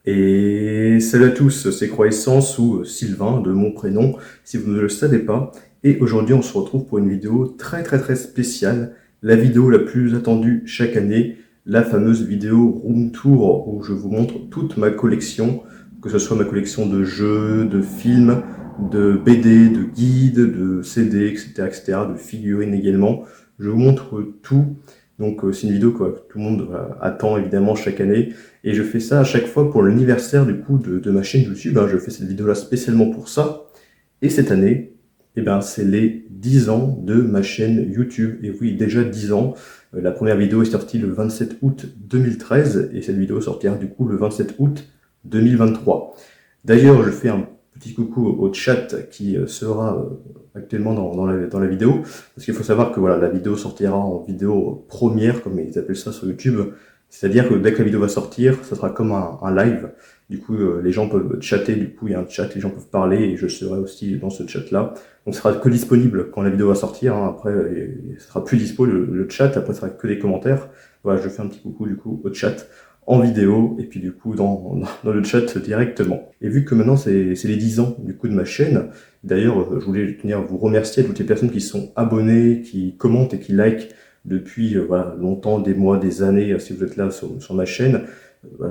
Et salut à tous, c'est Croissance ou Sylvain de mon prénom, si vous ne le savez pas. Et aujourd'hui, on se retrouve pour une vidéo très spéciale, la vidéo la plus attendue chaque année, la fameuse vidéo Room Tour où je vous montre toute ma collection, que ce soit ma collection de jeux, de films, de BD, de guides, de CD, etc., de figurines également. Je vous montre tout. Donc c'est une vidéo que tout le monde attend évidemment chaque année. Et je fais ça à chaque fois pour l'anniversaire du coup de ma chaîne YouTube. Je fais cette vidéo là spécialement pour ça. Et cette année, c'est les 10 ans de ma chaîne YouTube. Et oui, déjà 10 ans. La première vidéo est sortie le 27 août 2013 et cette vidéo sortira du coup le 27 août 2023. D'ailleurs, je fais un petit coucou au chat qui sera actuellement dans la vidéo. Parce qu'il faut savoir que voilà, la vidéo sortira en vidéo première, comme ils appellent ça sur YouTube. C'est-à-dire que dès que la vidéo va sortir, ça sera comme un live. Du coup, les gens peuvent chatter, du coup, il y a un chat, les gens peuvent parler, et je serai aussi dans ce chat-là. Donc, ce sera que disponible quand la vidéo va sortir. Après, ce sera plus dispo le chat, après, ce sera que des commentaires. Voilà, je fais un petit coucou, du coup, au chat en vidéo, et puis, du coup, dans le chat directement. Et vu que maintenant, c'est les 10 ans, du coup, de ma chaîne, d'ailleurs, je voulais tenir à vous remercier à toutes les personnes qui sont abonnées, qui commentent et qui likent depuis voilà, longtemps, des mois, des années, si vous êtes là sur ma chaîne.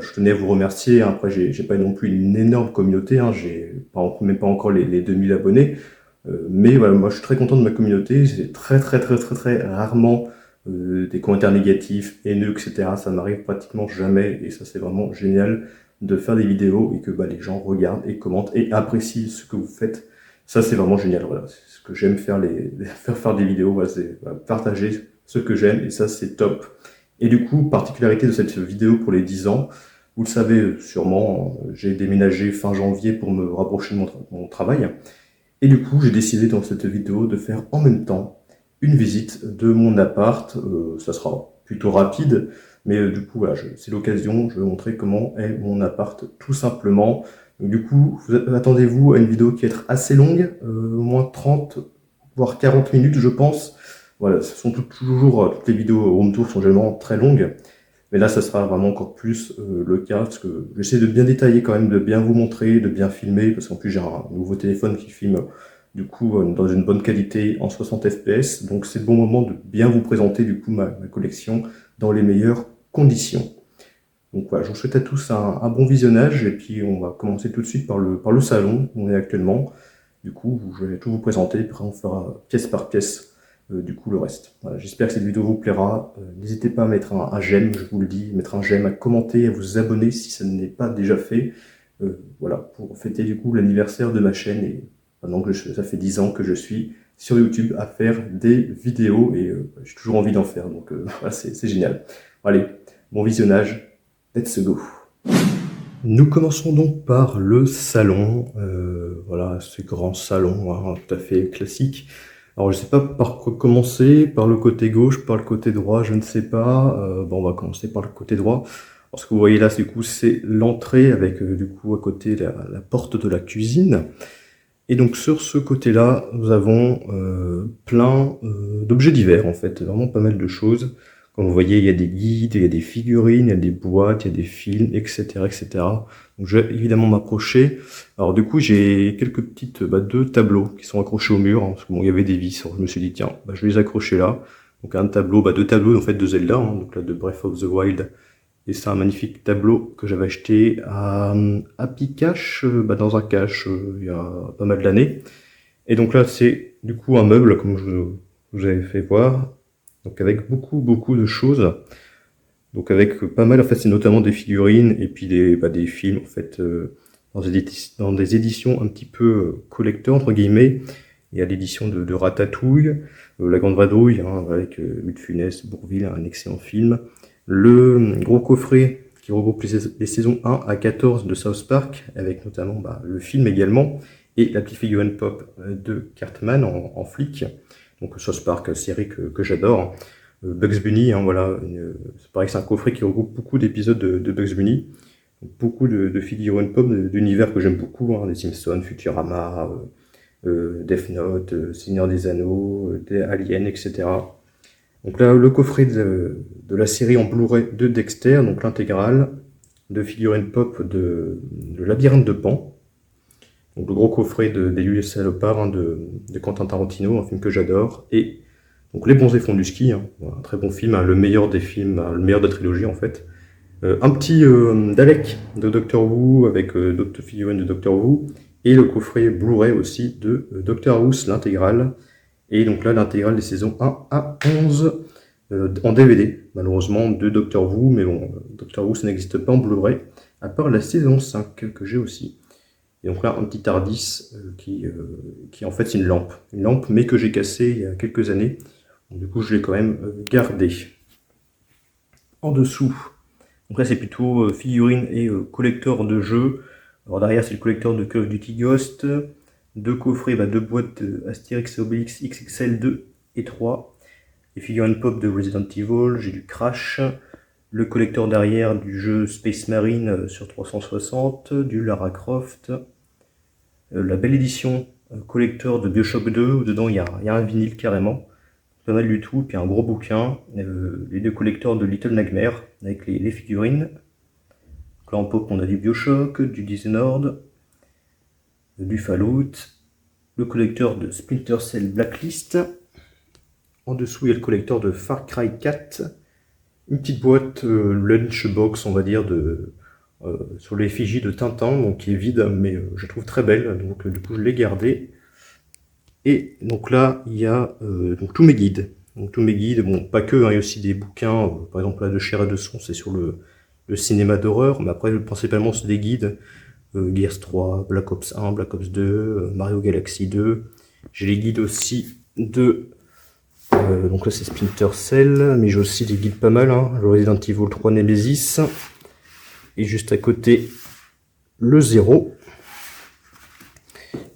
Je tenais à vous remercier. Après, j'ai pas non plus une énorme communauté, j'ai même pas encore les 2000 abonnés. Mais voilà, moi je suis très content de ma communauté. J'ai très rarement des commentaires négatifs, haineux, etc. Ça m'arrive pratiquement jamais et ça c'est vraiment génial de faire des vidéos et que les gens regardent et commentent et apprécient ce que vous faites. Ça c'est vraiment génial. Voilà, c'est ce que j'aime faire, faire des vidéos, voilà, c'est partager ce que j'aime et ça c'est top. Et du coup, particularité de cette vidéo pour les 10 ans, vous le savez sûrement, j'ai déménagé fin janvier pour me rapprocher de mon travail. Et du coup, j'ai décidé dans cette vidéo de faire en même temps une visite de mon appart. Ça sera plutôt rapide, mais du coup, voilà, c'est l'occasion, je vais montrer comment est mon appart tout simplement. Donc, du coup, attendez-vous à une vidéo qui va être assez longue, au moins 30, voire 40 minutes, je pense. Voilà, ce sont toutes les vidéos home tour sont généralement très longues. Mais là, ça sera vraiment encore plus le cas, parce que j'essaie de bien détailler quand même, de bien vous montrer, de bien filmer, parce qu'en plus j'ai un nouveau téléphone qui filme du coup dans une bonne qualité en 60 fps, donc c'est le bon moment de bien vous présenter du coup ma collection dans les meilleures conditions. Donc voilà, je vous souhaite à tous un bon visionnage, et puis on va commencer tout de suite par le salon où on est actuellement. Du coup, je vais tout vous présenter, puis après on fera pièce par pièce du coup le reste. Voilà, j'espère que cette vidéo vous plaira. N'hésitez pas à mettre un j'aime, je vous le dis, mettre un j'aime, à commenter, à vous abonner si ça n'est pas déjà fait. Voilà, pour fêter du coup l'anniversaire de ma chaîne et maintenant que ça fait 10 ans que je suis sur YouTube à faire des vidéos et j'ai toujours envie d'en faire, donc voilà, c'est génial. Allez, bon visionnage, let's go. Nous commençons donc par le salon, voilà, ce grand salon tout à fait classique. Alors je ne sais pas par quoi commencer, par le côté gauche, par le côté droit, je ne sais pas. Bon, on va commencer par le côté droit. Alors, ce que vous voyez là, du coup, c'est l'entrée avec du coup à côté la porte de la cuisine. Et donc sur ce côté-là, nous avons plein d'objets divers en fait, vraiment pas mal de choses. Comme vous voyez, il y a des guides, il y a des figurines, il y a des boîtes, il y a des films, etc. Donc je vais évidemment m'approcher. Alors du coup, j'ai quelques petites deux tableaux qui sont accrochés au mur, parce que bon, il y avait des vis. Alors, je me suis dit tiens, je vais les accrocher là. Donc un tableau, deux tableaux en fait de Zelda, donc là de Breath of the Wild. Et c'est un magnifique tableau que j'avais acheté à Happy Cash, dans un cache il y a pas mal d'années. Et donc là, c'est du coup un meuble, comme je vous avais fait voir, donc avec beaucoup de choses. Donc avec pas mal, en fait, c'est notamment des figurines et puis des films, en fait, dans des éditions un petit peu collector, entre guillemets. Il y a l'édition de Ratatouille, La Grande Vadrouille, avec Louis de Funès, Bourvil, un excellent film. Le gros coffret qui regroupe les saisons 1 à 14 de South Park, avec notamment le film également, et la petite figurine pop de Cartman en flic. Donc South Park, série que j'adore. Bugs Bunny, voilà, c'est pareil, c'est un coffret qui regroupe beaucoup d'épisodes de Bugs Bunny. Beaucoup de figurines pop d'univers que j'aime beaucoup, des Simpsons, Futurama, Death Note, Seigneur des Anneaux, des Aliens, etc. Donc là, le coffret de la série en Blu-ray de Dexter, donc l'intégrale. de figurines pop de Labyrinthe de Pan. Donc le gros coffret des Lieux Salopards hein, de Quentin Tarantino, un film que j'adore. Et donc Les Bronzés font du ski, hein, un très bon film, hein, le meilleur des films, le meilleur de la trilogie en fait. Un petit Dalek de Doctor Who avec d'autres figurines de Doctor Who. Et le coffret Blu-ray aussi de Doctor Who, l'intégrale. Et donc là, l'intégrale des saisons 1 à 11 en DVD, malheureusement, de Doctor Who. Mais bon, Doctor Who, ça n'existe pas en Blu-ray, à part la saison 5 que j'ai aussi. Et donc là, un petit TARDIS qui en fait c'est une lampe, mais que j'ai cassée il y a quelques années. Donc, du coup, je l'ai quand même gardé. En dessous, donc là c'est plutôt figurines et collector de jeux. Alors derrière c'est le collector de Call of Duty Ghost, deux coffrets, deux boîtes Astérix et Obélix XXL 2 et 3, les figurines pop de Resident Evil, j'ai du Crash, le collector derrière du jeu Space Marine sur 360, du Lara Croft, la belle édition collector de BioShock 2, où dedans il y a un vinyle carrément, pas mal du tout, puis un gros bouquin, les deux collectors de Little Nightmare, avec les figurines. Donc là en pop on a du BioShock, du Dishonored, du Fallout, le collecteur de Splinter Cell Blacklist. En dessous il y a le collecteur de Far Cry 4, une petite boîte lunchbox on va dire sur l'effigie de Tintin, donc qui est vide mais je la trouve très belle, donc du coup je l'ai gardée. Et donc là il y a donc tous mes guides. Donc tous mes guides, bon pas que, hein, il y a aussi des bouquins, par exemple là de Chair et de Son, c'est sur le cinéma d'horreur, mais après principalement c'est des guides, Gears 3, Black Ops 1, Black Ops 2, Mario Galaxy 2. J'ai les guides aussi de donc là c'est Splinter Cell, mais j'ai aussi des guides pas mal, hein, le Resident Evil 3 Nemesis, et juste à côté le 0.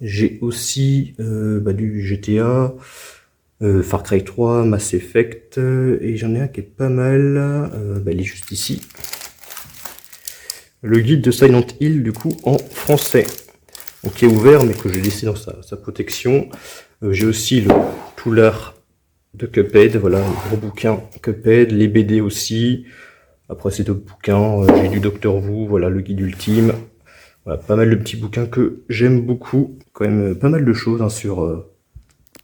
J'ai aussi du GTA, Far Cry 3, Mass Effect, et j'en ai un qui est pas mal, il est juste ici. Le guide de Silent Hill, du coup, en français. Donc qui est ouvert, mais que j'ai laissé dans sa protection. J'ai aussi tout l'art de Cuphead, voilà, le gros bouquin Cuphead, les BD aussi. Après c'est d'autres bouquins, j'ai du Doctor Who, voilà, le guide ultime. Voilà, pas mal de petits bouquins que j'aime beaucoup. Quand même pas mal de choses hein, sur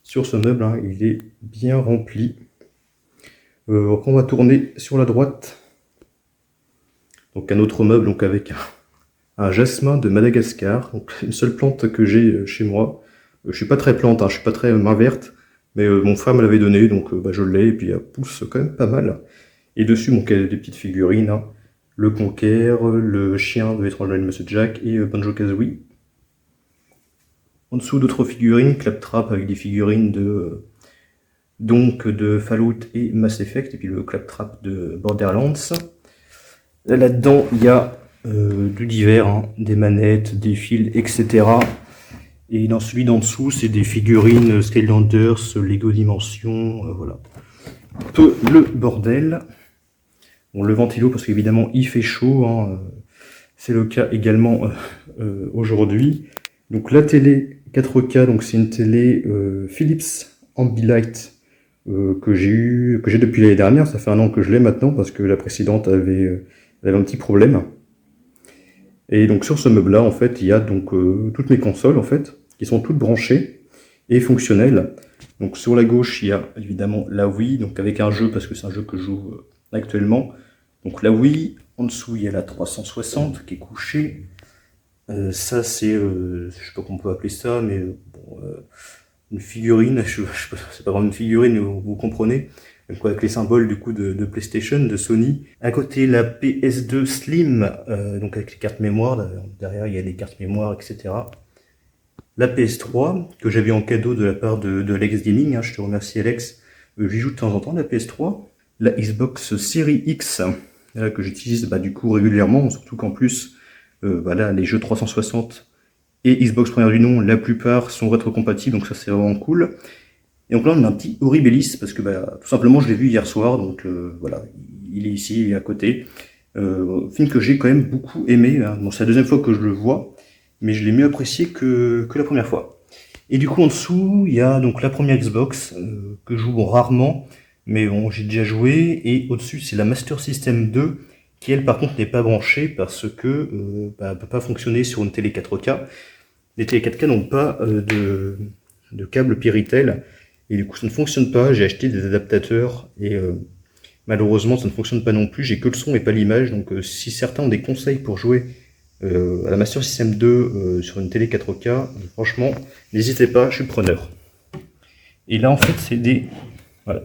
ce meuble, hein. Il est bien rempli. Après on va tourner sur la droite. Donc un autre meuble donc avec un jasmin de Madagascar. Donc une seule plante que j'ai chez moi. Je suis pas très plante, hein, je suis pas très main verte. Mais mon frère me l'avait donné, donc je l'ai, et puis elle pousse quand même pas mal. Et dessus, il y a des petites figurines, hein. Le Conquer, le chien de L'étrange Noël de Monsieur Jack et Banjo-Kazooie. En dessous, d'autres figurines, Claptrap avec des figurines de Fallout et Mass Effect, et puis le Claptrap de Borderlands. Là-dedans, il y a du divers, hein, des manettes, des fils, etc. Et dans celui d'en dessous, c'est des figurines Skylanders, Lego Dimension, voilà. Un peu le bordel. Bon, le ventilo, parce qu'évidemment, il fait chaud, hein. C'est le cas également aujourd'hui. Donc la télé 4K, donc c'est une télé Philips Ambilight que j'ai depuis l'année dernière. Ça fait un an que je l'ai maintenant, parce que la précédente avait un petit problème. Et donc sur ce meuble-là, en fait, il y a donc toutes mes consoles, en fait, qui sont toutes branchées et fonctionnelles. Donc sur la gauche, il y a évidemment la Wii, donc avec un jeu, parce que c'est un jeu que je joue actuellement. Donc la Wii, en dessous, il y a la 360 qui est couchée. Ça, c'est, je sais pas comment on peut appeler ça, mais bon, une figurine, c'est pas vraiment une figurine, vous comprenez. Donc avec les symboles du coup de PlayStation, de Sony. À côté la PS2 Slim, donc avec les cartes mémoire, derrière il y a des cartes mémoire, etc. La PS3, que j'avais en cadeau de la part de Alex Gaming, hein, je te remercie Alex, j'y joue de temps en temps la PS3. La Xbox Series X, là, que j'utilise du coup régulièrement, surtout qu'en plus, voilà, les jeux 360 et Xbox première du nom, la plupart sont rétrocompatibles, donc ça c'est vraiment cool. Et donc là on a un petit Horribilis, parce que tout simplement je l'ai vu hier soir, donc voilà, il est ici, il est à côté. Film que j'ai quand même beaucoup aimé, hein. Bon, c'est la deuxième fois que je le vois, mais je l'ai mieux apprécié que la première fois. Et du coup en dessous, il y a donc la première Xbox, que je joue rarement, mais bon, j'ai déjà joué, et au-dessus c'est la Master System 2, qui elle par contre n'est pas branchée parce que ne peut pas fonctionner sur une télé 4K. Les télé 4K n'ont pas de câble Péritel, et du coup ça ne fonctionne pas. J'ai acheté des adaptateurs, et malheureusement ça ne fonctionne pas non plus. J'ai que le son et pas l'image, donc si certains ont des conseils pour jouer à la Master System 2 sur une télé 4K, franchement, n'hésitez pas, je suis preneur. Et là en fait c'est des... Voilà.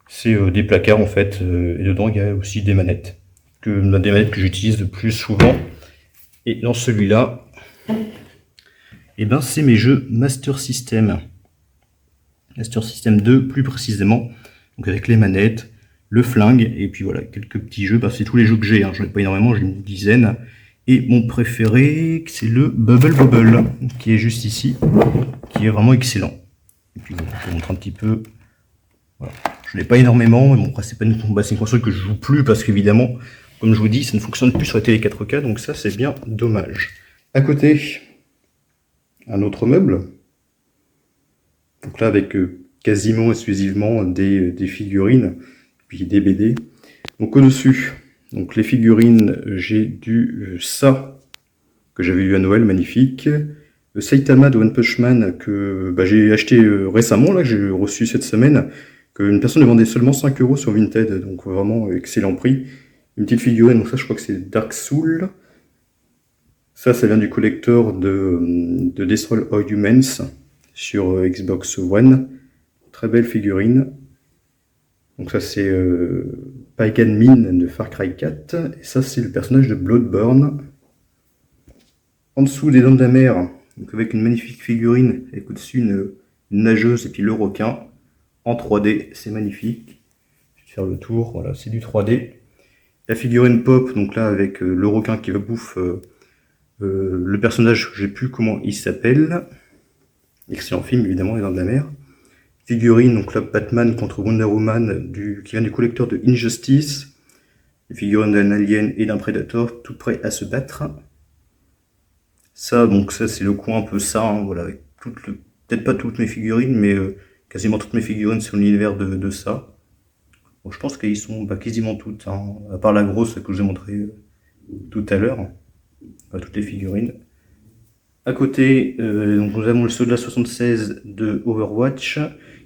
C'est des placards en fait, et dedans il y a aussi des manettes. Des manettes que j'utilise le plus souvent. Et dans celui-là, et ben c'est mes jeux Master System. Master System 2 plus précisément. Donc avec les manettes, le flingue, et puis voilà, quelques petits jeux. C'est tous les jeux que j'ai, hein. J'en ai pas énormément, j'ai une dizaine. Et mon préféré, c'est le Bubble Bobble, qui est juste ici, qui est vraiment excellent. Et puis voilà, je vous montre un petit peu. Voilà. Je n'ai pas énormément, mais bon, après c'est pas une console que je joue plus, parce qu'évidemment, comme je vous dis, ça ne fonctionne plus sur la télé 4K, donc ça c'est bien dommage. À côté, un autre meuble. Donc là avec quasiment exclusivement des figurines, puis des BD. Donc au-dessus, donc les figurines, j'ai du ça, que j'avais eu à Noël, magnifique. Le Saitama de One Punch Man, que j'ai acheté récemment, là, que j'ai reçu cette semaine, qu'une personne le vendait seulement 5 € sur Vinted, donc vraiment excellent prix. Une petite figurine, donc ça je crois que c'est Dark Soul. Ça vient du collector de Destroy All Humans sur Xbox One. Très belle figurine. Donc ça c'est Pagan Min de Far Cry 4. Et ça c'est le personnage de Bloodborne. En dessous des Dents de la Mer, donc avec une magnifique figurine, avec au-dessus une nageuse et puis le requin. En 3D, c'est magnifique. Je vais faire le tour, voilà, c'est du 3D. La figurine pop, donc là avec le requin qui va bouffer le personnage, je sais plus comment il s'appelle. Excellent film évidemment, Les Dents de la Mer. Figurine, donc là Batman contre Wonder Woman qui vient du collecteur de Injustice. Une figurine d'un alien et d'un Predator, tout prêt à se battre. Ça, donc ça c'est le coin un peu ça, hein, voilà, avec peut-être pas toutes mes figurines, mais quasiment toutes mes figurines sur l'univers de ça. Bon, je pense qu'ils sont quasiment toutes, hein, à part la grosse que je vous ai montré tout à l'heure. Toutes les figurines. À côté, donc nous avons le soldat 76 de Overwatch,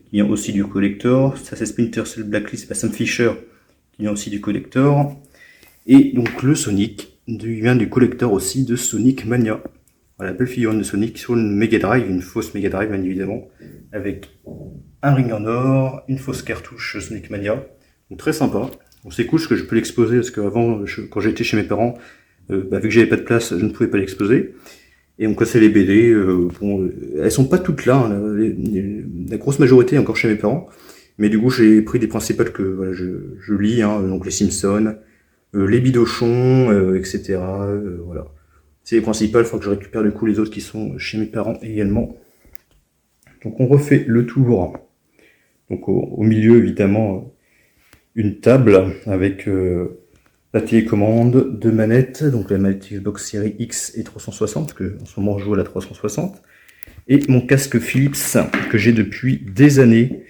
qui vient aussi du collector. Ça c'est Splinter Cell Blacklist, Sam Fisher, qui vient aussi du collector. Et donc le Sonic, vient du collector aussi de Sonic Mania. Voilà, belle figurine de Sonic sur une Mega Drive, une fausse Mega Drive bien évidemment, avec un ring en or, une fausse cartouche Sonic Mania. Donc très sympa. Bon, c'est cool parce que je peux l'exposer, parce qu'avant, quand j'étais chez mes parents, vu que j'avais pas de place, je ne pouvais pas l'exposer. Et donc c'est les BD, bon, elles sont pas toutes là, hein, la grosse majorité est encore chez mes parents. Mais du coup j'ai pris des principales que voilà, je lis, hein, donc les Simpsons, les Bidochons, etc. Voilà. C'est les principales, il faut que je récupère du coup les autres qui sont chez mes parents également. Donc on refait le tour. Donc au milieu évidemment une table avec la télécommande, deux manettes, donc la manette Xbox Series X et 360, parce que en ce moment je joue à la 360, et mon casque Philips que j'ai depuis des années,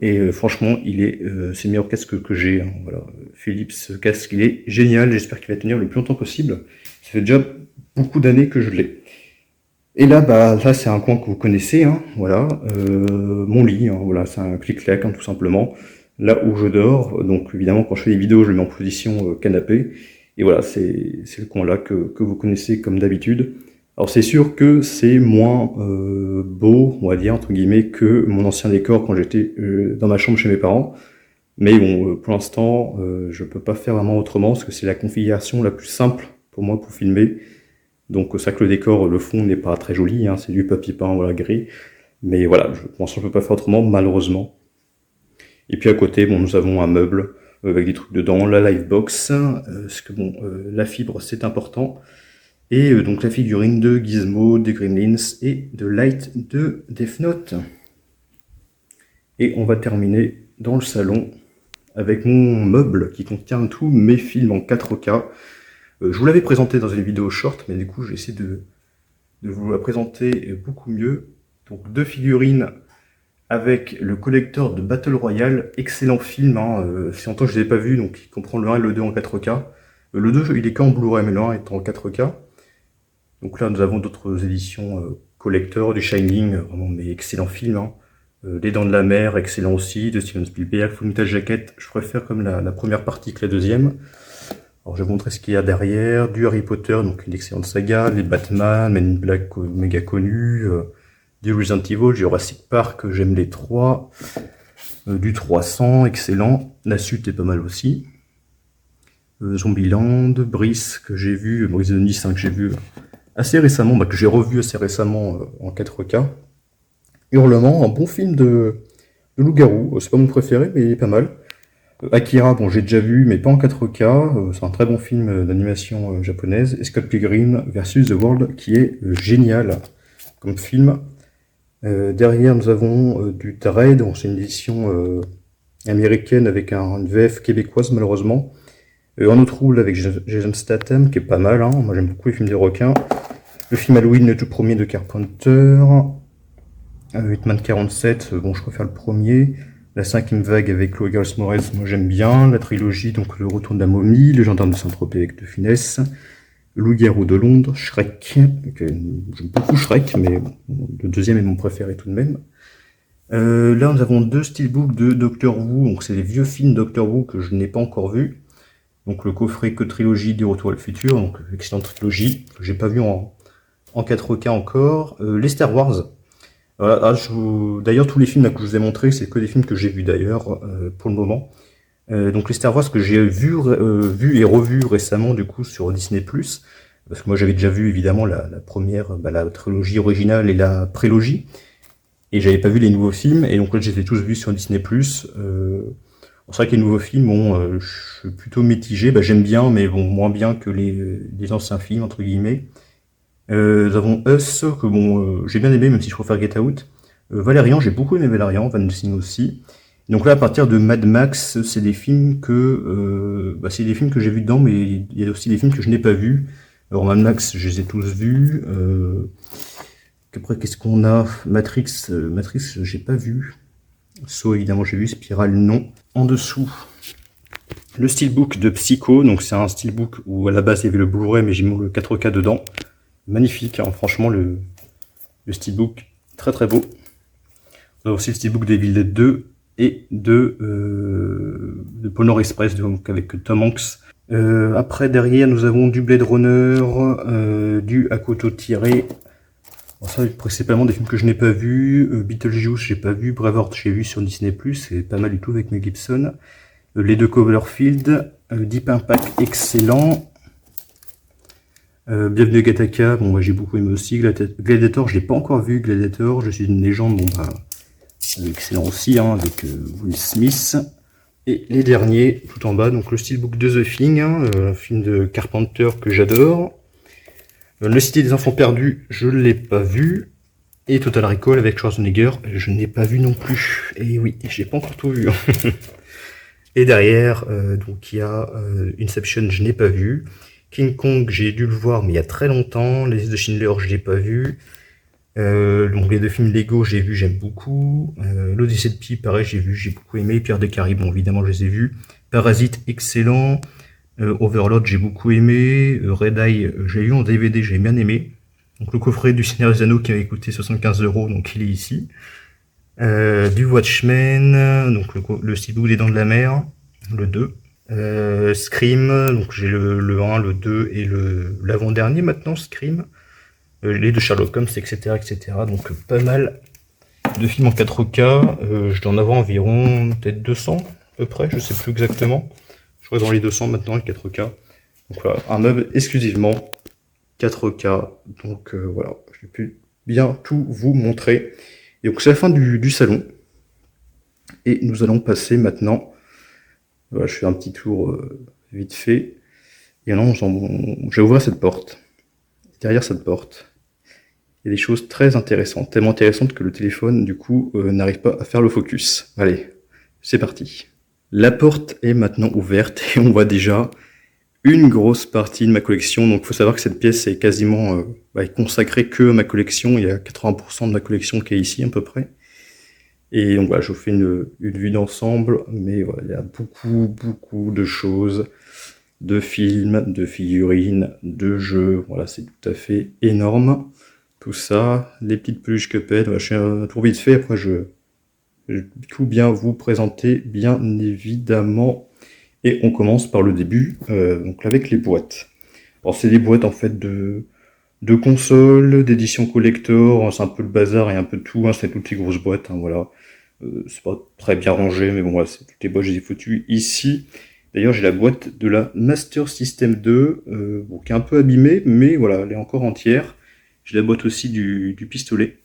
et franchement c'est le meilleur casque que j'ai, hein, voilà. Philips, ce casque il est génial, j'espère qu'il va tenir le plus longtemps possible, ça fait déjà beaucoup d'années que je l'ai. Et là, là c'est un coin que vous connaissez, hein, voilà, mon lit, hein, voilà, c'est un clic-clac, hein, tout simplement. Là où je dors, donc évidemment quand je fais des vidéos je le mets en position canapé, et voilà, c'est le coin là que vous connaissez comme d'habitude. Alors c'est sûr que c'est moins beau, on va dire, entre guillemets, que mon ancien décor quand j'étais dans ma chambre chez mes parents, mais bon, pour l'instant, je peux pas faire vraiment autrement, parce que c'est la configuration la plus simple pour moi pour filmer. Donc c'est vrai que le décor, le fond n'est pas très joli, hein, c'est du papier peint, voilà, gris, mais voilà, pour l'instant je peux pas faire autrement, malheureusement. Et puis à côté, bon, nous avons un meuble avec des trucs dedans, la Livebox, parce que bon, la fibre c'est important, et donc la figurine de Gizmo, de Gremlins et de Light de Death Note. Et on va terminer dans le salon avec mon meuble qui contient tous mes films en 4K. Je vous l'avais présenté dans une vidéo short, mais du coup j'ai essayé de vous la présenter beaucoup mieux. Donc deux figurines avec le collector de Battle Royale, excellent film, hein, si longtemps que je ne l'ai pas vu, donc il comprend le 1 et le 2 en 4K. Le 2, il est qu'en Blu-ray, mais le 1 est en 4K. Donc là, nous avons d'autres éditions collector, du Shining, vraiment mais excellent film. Hein. Les Dents de la Mer, excellent aussi, de Steven Spielberg. Full Metal Jacket, je préfère comme la première partie que la deuxième. Alors je vais vous montrer ce qu'il y a derrière. Du Harry Potter, donc une excellente saga, les Batman, Men in Black méga connus, du Resident Evil, Jurassic Park, j'aime les trois. Du 300, excellent. La suite est pas mal aussi. Zombieland, Brice que j'ai vu, Brice de Nice que j'ai vu assez récemment, que j'ai revu assez récemment en 4K. Hurlement, un bon film de loup-garou, c'est pas mon préféré mais il est pas mal. Akira, bon j'ai déjà vu mais pas en 4K, c'est un très bon film d'animation japonaise. Et Scott Pilgrim versus The World qui est génial comme film. Derrière nous avons du Dread, c'est une édition américaine avec une VF québécoise malheureusement. En autre rôle avec Jason Statham qui est pas mal, hein. Moi j'aime beaucoup les films de requins. Le film Halloween, le tout premier de Carpenter. Hitman 47, bon je préfère le premier. La 5e vague avec Chloé Grace Moretz, moi j'aime bien. La trilogie, donc Le Retour de la momie, Le Gendarme de Saint-Tropez avec De Funès. Loup-garou de Londres, Shrek. J'aime beaucoup Shrek, mais le deuxième est mon préféré tout de même. Là nous avons deux steelbooks de Doctor Who, donc c'est les vieux films Doctor Who que je n'ai pas encore vus. Donc le coffret que trilogie du Retour à le futur, donc excellente trilogie, que j'ai pas vu en 4K encore. Les Star Wars. Voilà, d'ailleurs tous les films là, que je vous ai montrés, c'est que des films que j'ai vus d'ailleurs pour le moment. Donc les Star Wars que j'ai vu et revu récemment du coup sur Disney+, parce que moi j'avais déjà vu évidemment la première, la trilogie originale et la prélogie, et j'avais pas vu les nouveaux films, et donc là je les ai tous vus sur Disney+. C'est vrai que les nouveaux films, bon, je suis plutôt mitigé, j'aime bien, mais bon, moins bien que les anciens films, entre guillemets. Nous avons Us, que bon, j'ai bien aimé, même si je préfère Get Out. Valérian, j'ai beaucoup aimé Valérian, Van Helsing aussi. Donc là, à partir de Mad Max, c'est des films que j'ai vus dedans, mais il y a aussi des films que je n'ai pas vus. Alors Mad Max, je les ai tous vus. Après, qu'est-ce qu'on a? Matrix, j'ai pas vu. Saw, évidemment, j'ai vu. Spiral, non. En dessous, le steelbook de Psycho. Donc c'est un steelbook où à la base il y avait le Blu-ray, mais j'ai mis le 4K dedans. Magnifique, hein, franchement, le steelbook, très très beau. On a aussi le steelbook d'Evil Dead 2 et de Polar Express, donc avec Tom Hanks. Après, derrière, nous avons du Blade Runner, du Hakoto tiré. Bon, ça, principalement des films que je n'ai pas vus. Beetlejuice, j'ai pas vu. Braveheart, j'ai vu sur Disney+, c'est pas mal du tout avec Mel Gibson. Les deux Cloverfield, Deep Impact, excellent. Bienvenue à Gattaca, bon, moi j'ai beaucoup aimé aussi. Gladiator, je l'ai pas encore vu. Gladiator, je suis une légende, bon excellent aussi, hein, avec Will Smith. Et les derniers, tout en bas, donc le steelbook de The Thing, hein, un film de Carpenter que j'adore. Le Cité des Enfants Perdus, je l'ai pas vu. Et Total Recall avec Schwarzenegger, je n'ai pas vu non plus. Et oui, j'ai pas encore tout vu. Et derrière, donc il y a Inception, je n'ai pas vu. King Kong, j'ai dû le voir, mais il y a très longtemps. Les listes de Schindler, je l'ai pas vu. Donc les deux films Lego, j'ai vu, j'aime beaucoup. L'Odyssée de Pi, pareil, j'ai vu, j'ai beaucoup aimé. Pierre des Caraïbes, bon, évidemment, je les ai vus. Parasite, excellent. Overlord, j'ai beaucoup aimé. Red Eye, j'ai vu en DVD, j'ai bien aimé. Donc le coffret du Seigneur des Anneaux qui avait coûté 75 €, donc il est ici. Du Watchmen, donc le steelbook des Dents de la Mer, le 2. Scream, donc j'ai le 1, le 2 et l'avant-dernier maintenant, Scream. Les de Sherlock Holmes, etc., etc. Donc pas mal de films en 4K. Je dois en avoir environ peut-être 200 à peu près, je sais plus exactement. Je crois dans les 200 maintenant, les 4K. Donc voilà, un meuble exclusivement 4K. Donc voilà, j'ai pu bien tout vous montrer. Et donc c'est la fin du salon. Et nous allons passer maintenant. Voilà, je fais un petit tour vite fait. Et là, je vais ouvrir cette porte. Derrière cette porte, il y a des choses très intéressantes. Tellement intéressantes que le téléphone, du coup, n'arrive pas à faire le focus. Allez, c'est parti. La porte est maintenant ouverte et on voit déjà une grosse partie de ma collection. Donc il faut savoir que cette pièce est quasiment consacrée que à ma collection. Il y a 80% de ma collection qui est ici à peu près. Et donc voilà, je vous fais une vue d'ensemble, mais voilà, il y a beaucoup de choses. de films, de figurines, de jeux. Voilà, c'est tout à fait énorme. Tout ça, les petites peluches Cuphead. Voilà, je fais un tour vite fait. Après, je vais tout bien vous présenter, bien évidemment. Et on commence par le début, donc avec les boîtes. Alors, c'est des boîtes en fait de consoles, d'éditions collector. C'est un peu le bazar et un peu de tout. Hein, c'est toutes ces grosses boîtes. Hein, voilà. C'est pas très bien rangé, mais bon, voilà, c'est toutes les boîtes, je les ai foutues ici. D'ailleurs, j'ai la boîte de la Master System 2, bon, qui est un peu abîmée, mais voilà, elle est encore entière. J'ai la boîte aussi du pistolet.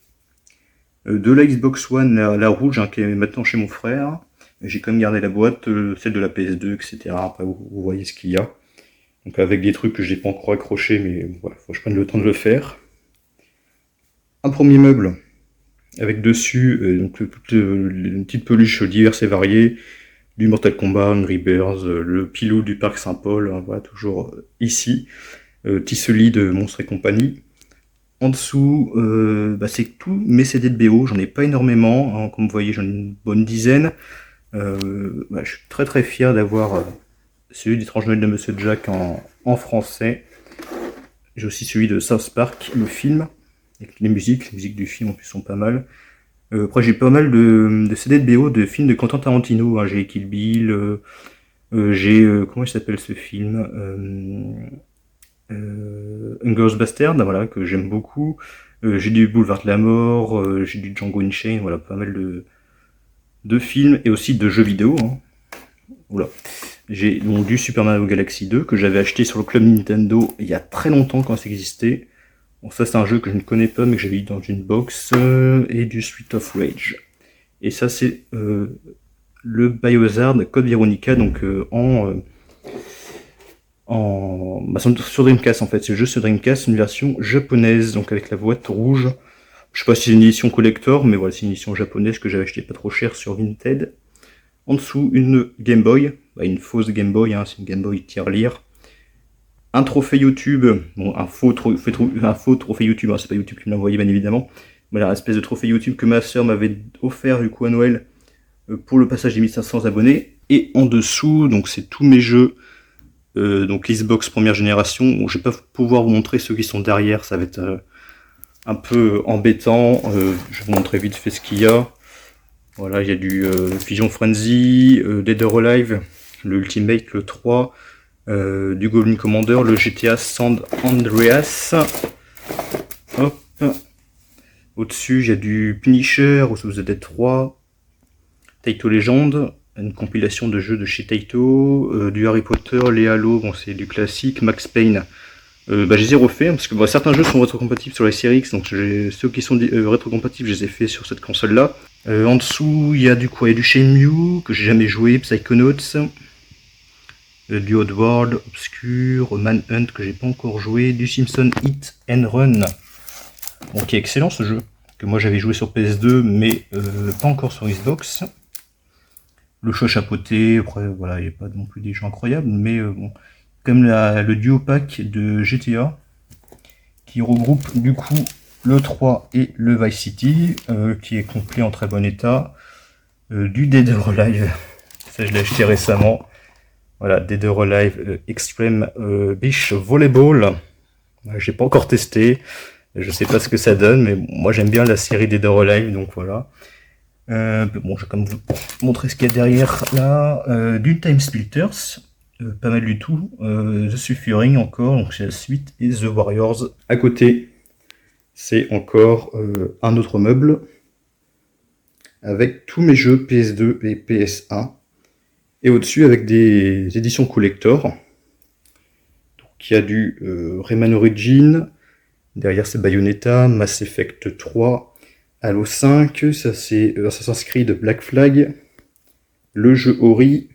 De la Xbox One, la rouge, hein, qui est maintenant chez mon frère. J'ai quand même gardé la boîte, celle de la PS2, etc. Après, vous voyez ce qu'il y a. Donc avec des trucs que je n'ai pas encore accrochés, mais voilà, faut que je prenne le temps de le faire. Un premier meuble, avec dessus donc, toutes les petites peluches diverses et variées, du Mortal Kombat, Angry Birds, le pilot du Parc Saint-Paul, hein, voilà, toujours ici. Tisselie de Monstres et compagnie. En dessous, c'est tous mes CD de BO, j'en ai pas énormément, hein, comme vous voyez j'en ai une bonne dizaine. Je suis très très fier d'avoir celui d'Étrange Noël de Monsieur Jack en français. J'ai aussi celui de South Park, le film, avec les musiques du film en plus sont pas mal. Après j'ai pas mal de CD de BO de films de Quentin Tarantino, hein. J'ai Kill Bill, j'ai comment il s'appelle ce film, Inglourious Bastard, voilà, que j'aime beaucoup. J'ai du Boulevard de la Mort, j'ai du Django Unchained, voilà, pas mal de films et aussi de jeux vidéo. Hein. Oula. J'ai donc du Super Mario Galaxy 2 que j'avais acheté sur le club Nintendo il y a très longtemps quand ça existait. Bon, ça c'est un jeu que je ne connais pas mais que j'avais eu dans une box, et du Street of Rage. Et ça c'est le Biohazard Code Veronica, donc sur Dreamcast en fait. C'est juste sur Dreamcast, une version japonaise, donc avec la boîte rouge. Je sais pas si c'est une édition collector, mais voilà, c'est une édition japonaise que j'avais acheté pas trop cher sur Vinted. En dessous, une Game Boy, une fausse Game Boy, hein, c'est une Game Boy tirelire. Un trophée YouTube, bon, un faux trophée YouTube, hein, c'est pas YouTube qui me l'a envoyé bien évidemment. Voilà, une espèce de trophée YouTube que ma soeur m'avait offert du coup à Noël pour le passage des 1500 abonnés. Et en dessous, donc c'est tous mes jeux, donc l'Xbox première génération. Bon, je vais pas pouvoir vous montrer ceux qui sont derrière, ça va être un peu embêtant. Je vais vous montrer vite fait ce qu'il y a. Voilà, il y a du Fusion Frenzy, Dead or Alive, le Ultimate, le 3, du Goblin Commander, le GTA San Andreas. Hop. Au-dessus, il y a du Punisher, House of the Dead 3, Taito Legend, une compilation de jeux de chez Taito, du Harry Potter, les Halo, bon c'est du classique, Max Payne. Je les ai refaits, parce que certains jeux sont rétrocompatibles sur la série X, donc ceux qui sont rétrocompatibles, je les ai faits sur cette console-là. En dessous, il y a du Shenmue, que j'ai jamais joué, Psychonauts, du Oddworld, Obscure, Manhunt, que j'ai pas encore joué, du Simpson Hit and Run, bon, qui est excellent ce jeu, que moi j'avais joué sur PS2, mais pas encore sur Xbox. Le chat chapeauté, après voilà, il n'y a pas non plus des jeux incroyables, mais bon, comme le duo pack de GTA, qui regroupe du coup le 3 et le Vice City, qui est complet en très bon état, du Dead or Alive, ça je l'ai acheté récemment, voilà, Dead or Alive Extreme Beach Volleyball, j'ai pas encore testé, je sais pas ce que ça donne, mais moi j'aime bien la série Dead or Alive, donc voilà. Bon, je vais quand même vous montrer ce qu'il y a derrière là, du Time Splitters, pas mal du tout, The Suffering encore, donc c'est la suite, et The Warriors. À côté, c'est encore un autre meuble avec tous mes jeux PS2 et PS1, et au-dessus avec des éditions collector. Donc il y a du Rayman Origin, derrière c'est Bayonetta, Mass Effect 3, Halo 5, ça c'est Assassin's Creed Black Flag, le jeu Ori,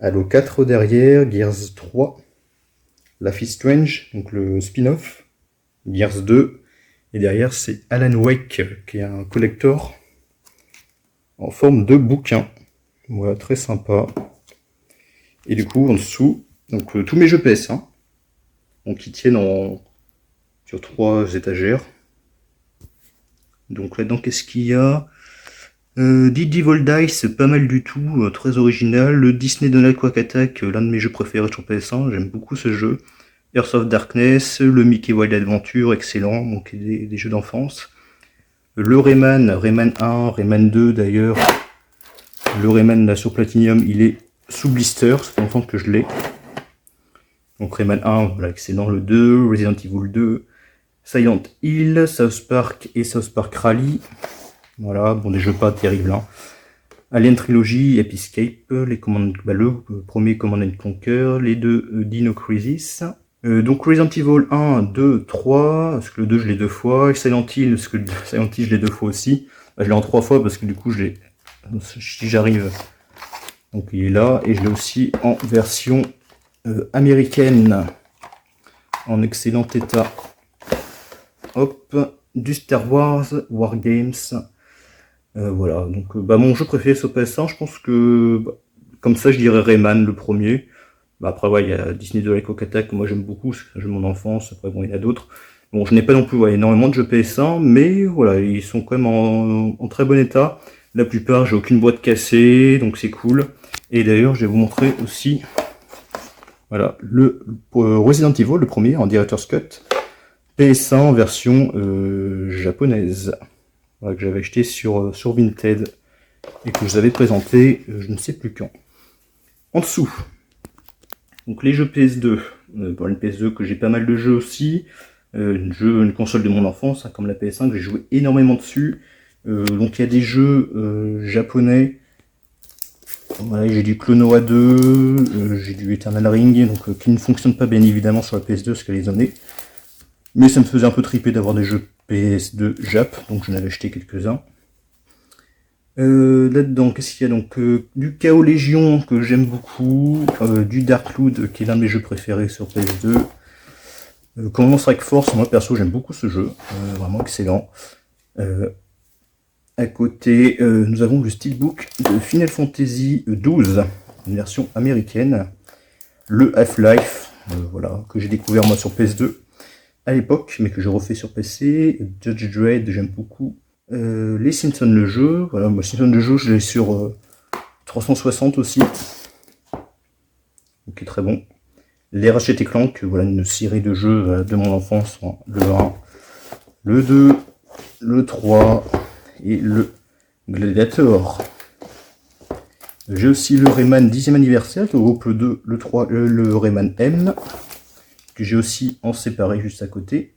Halo 4 derrière, Gears 3, Life is Strange, donc le spin-off, Gears 2, et derrière c'est Alan Wake, qui est un collector en forme de bouquin. Voilà, très sympa. Et du coup, en dessous, donc tous mes jeux PS1, donc qui tiennent sur 3 étagères. Donc là-dedans, qu'est-ce qu'il y a? Dead Devil Dice, pas mal du tout, très original. Le Disney Donald Quack Attack, l'un de mes jeux préférés sur PS1, j'aime beaucoup ce jeu. Earth of Darkness, le Mickey Wild Adventure, excellent, donc des jeux d'enfance. Le Rayman 1, Rayman 2 d'ailleurs. Le Rayman là, sur Platinum, il est sous blister, ça fait longtemps que je l'ai. Donc Rayman 1, voilà, excellent. Le 2, Resident Evil 2, Silent Hill, South Park et South Park Rally. Voilà, bon, des jeux pas terribles. Hein. Alien Trilogy, Episcape, les le premier Command & Conquer, les deux Dino Crisis. Donc Resident Evil 1, 2, 3, parce que le 2 je l'ai 2 fois, et Silent Hill, parce que le Silent Hill je l'ai 2 fois aussi. Bah, je l'ai en 3 fois parce que du coup je l'ai, si j'arrive, donc il est là, et je l'ai aussi en version américaine, en excellent état. Hop, du Star Wars Wargames. Voilà, donc mon jeu préféré sur PS1, je pense que, comme ça je dirais Rayman le premier. Après ouais, il y a Disney Donald Quack Attack que moi j'aime beaucoup, c'est un jeu de mon enfance, après bon il y en a d'autres. Bon, je n'ai pas non plus énormément de jeux PS1, mais voilà, ils sont quand même en très bon état. La plupart, j'ai aucune boîte cassée, donc c'est cool. Et d'ailleurs, je vais vous montrer aussi, voilà, le Resident Evil, le premier, en Director's Cut, PS1 en version japonaise. Voilà, que j'avais acheté sur Vinted et que je vous avais présenté, je ne sais plus quand. En dessous, donc les jeux PS2, pour une PS2 que j'ai pas mal de jeux aussi, une console de mon enfance, hein, comme la PS1, que j'ai joué énormément dessus. Donc il y a des jeux japonais, voilà, j'ai du Clonoa 2, j'ai du Eternal Ring, donc qui ne fonctionnent pas bien évidemment sur la PS2 parce qu'elle les donnait. Mais ça me faisait un peu triper d'avoir des jeux PS2 Jap, donc j'en avais acheté quelques-uns. Là-dedans, qu'est-ce qu'il y a donc du Chaos Légion que j'aime beaucoup, du Darklood qui est l'un de mes jeux préférés sur PS2. Command Strike Force, moi perso j'aime beaucoup ce jeu, vraiment excellent. À côté, nous avons le steelbook de Final Fantasy XII, une version américaine. Le Half-Life, voilà, que j'ai découvert moi sur PS2 à l'époque, mais que je refais sur PC. Judge Dredd, j'aime beaucoup. Les Simpsons le jeu, voilà, moi Simpsons le jeu, je l'ai sur 360 aussi, donc très bon. Les Ratchet & Clank, voilà une série de jeux de mon enfance, hein, le 1, le 2, le 3 et le Gladiator. J'ai aussi le Rayman 10e anniversaire qui regroupe le 2, le 3, le Rayman M, que j'ai aussi en séparé juste à côté.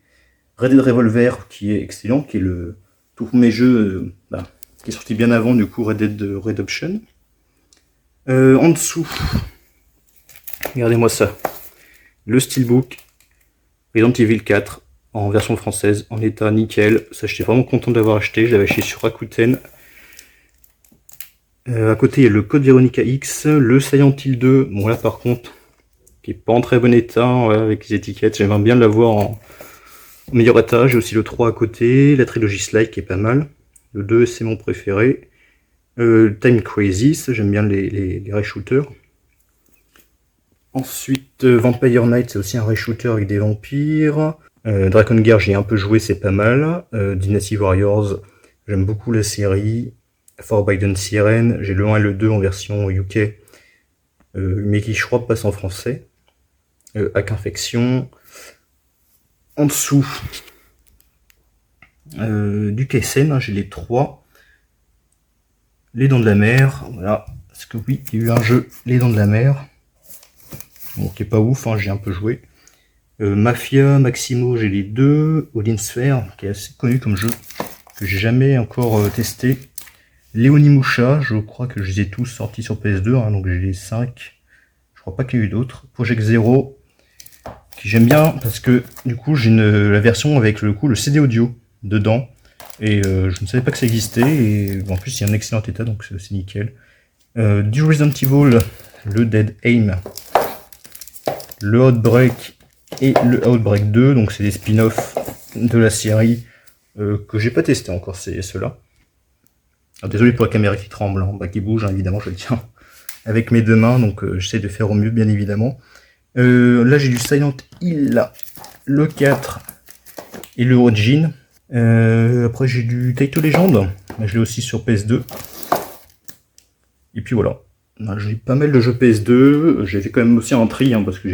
Red Dead Revolver qui est excellent, qui est le tous mes jeux qui est sorti bien avant du coup Red Dead Redemption. En dessous, regardez-moi ça, le Steelbook Resident Evil 4 en version française, en état nickel. Ça, j'étais vraiment content d'avoir acheté, je l'avais acheté sur Rakuten. À côté, il y a le Code Veronica X, le Silent Hill 2, bon là par contre, qui est pas en très bon état, ouais, avec les étiquettes, j'aimerais bien l'avoir en meilleur état. J'ai aussi le 3 à côté, la trilogie Sly qui est pas mal, le 2 c'est mon préféré, Time Crisis, j'aime bien les rail shooters. Ensuite, Vampire Knight, c'est aussi un rail shooter avec des vampires. Dragon Gear, j'ai un peu joué, c'est pas mal. Dynasty Warriors, j'aime beaucoup la série. Forbidden Siren, j'ai le 1 et le 2 en version UK, mais qui je crois passe en français. Hack Infection. En dessous, du KSM, hein, j'ai les 3. Les Dents de la Mer, voilà. Parce que oui, il y a eu un jeu, Les Dents de la Mer. Bon, qui est pas ouf, hein, j'ai un peu joué. Mafia, Maximo, j'ai les 2. Odin Sphere, qui est assez connu comme jeu, que j'ai jamais encore testé. Léonimusha, je crois que je les ai tous sortis sur PS2, hein, donc j'ai les 5. Je crois pas qu'il y ait eu d'autres. Project Zero, qui j'aime bien parce que du coup j'ai la version avec le CD audio dedans. Et je ne savais pas que ça existait. Et en plus il y a un excellent état, donc c'est nickel. Du Resident Evil, le Dead Aim, le Outbreak et le Outbreak 2, donc c'est des spin-offs de la série que j'ai pas testé encore, c'est ceux-là. Désolé pour la caméra qui tremble, hein, qui bouge, hein, évidemment, je le tiens avec mes deux mains, donc j'essaie de faire au mieux, bien évidemment. Là, j'ai du Silent Hill, là, le 4 et le Origin. Après, j'ai du Taito Legend, Mais je l'ai aussi sur PS2. Et puis voilà. J'ai pas mal de jeux PS2. J'ai fait quand même aussi un tri, hein, parce que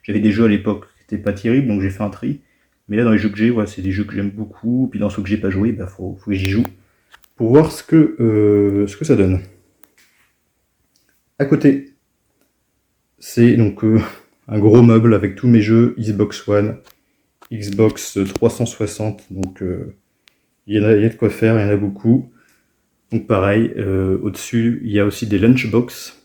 j'avais des jeux à l'époque qui n'étaient pas terribles, donc j'ai fait un tri. Mais là, dans les jeux que j'ai, ouais, c'est des jeux que j'aime beaucoup. Puis dans ceux que j'ai pas joué, bah, faut que j'y joue pour voir ce que ça donne. À côté, c'est donc un gros meuble avec tous mes jeux Xbox One, Xbox 360. Donc il y a de quoi faire, il y en a beaucoup. Donc pareil, au-dessus, il y a aussi des lunchbox.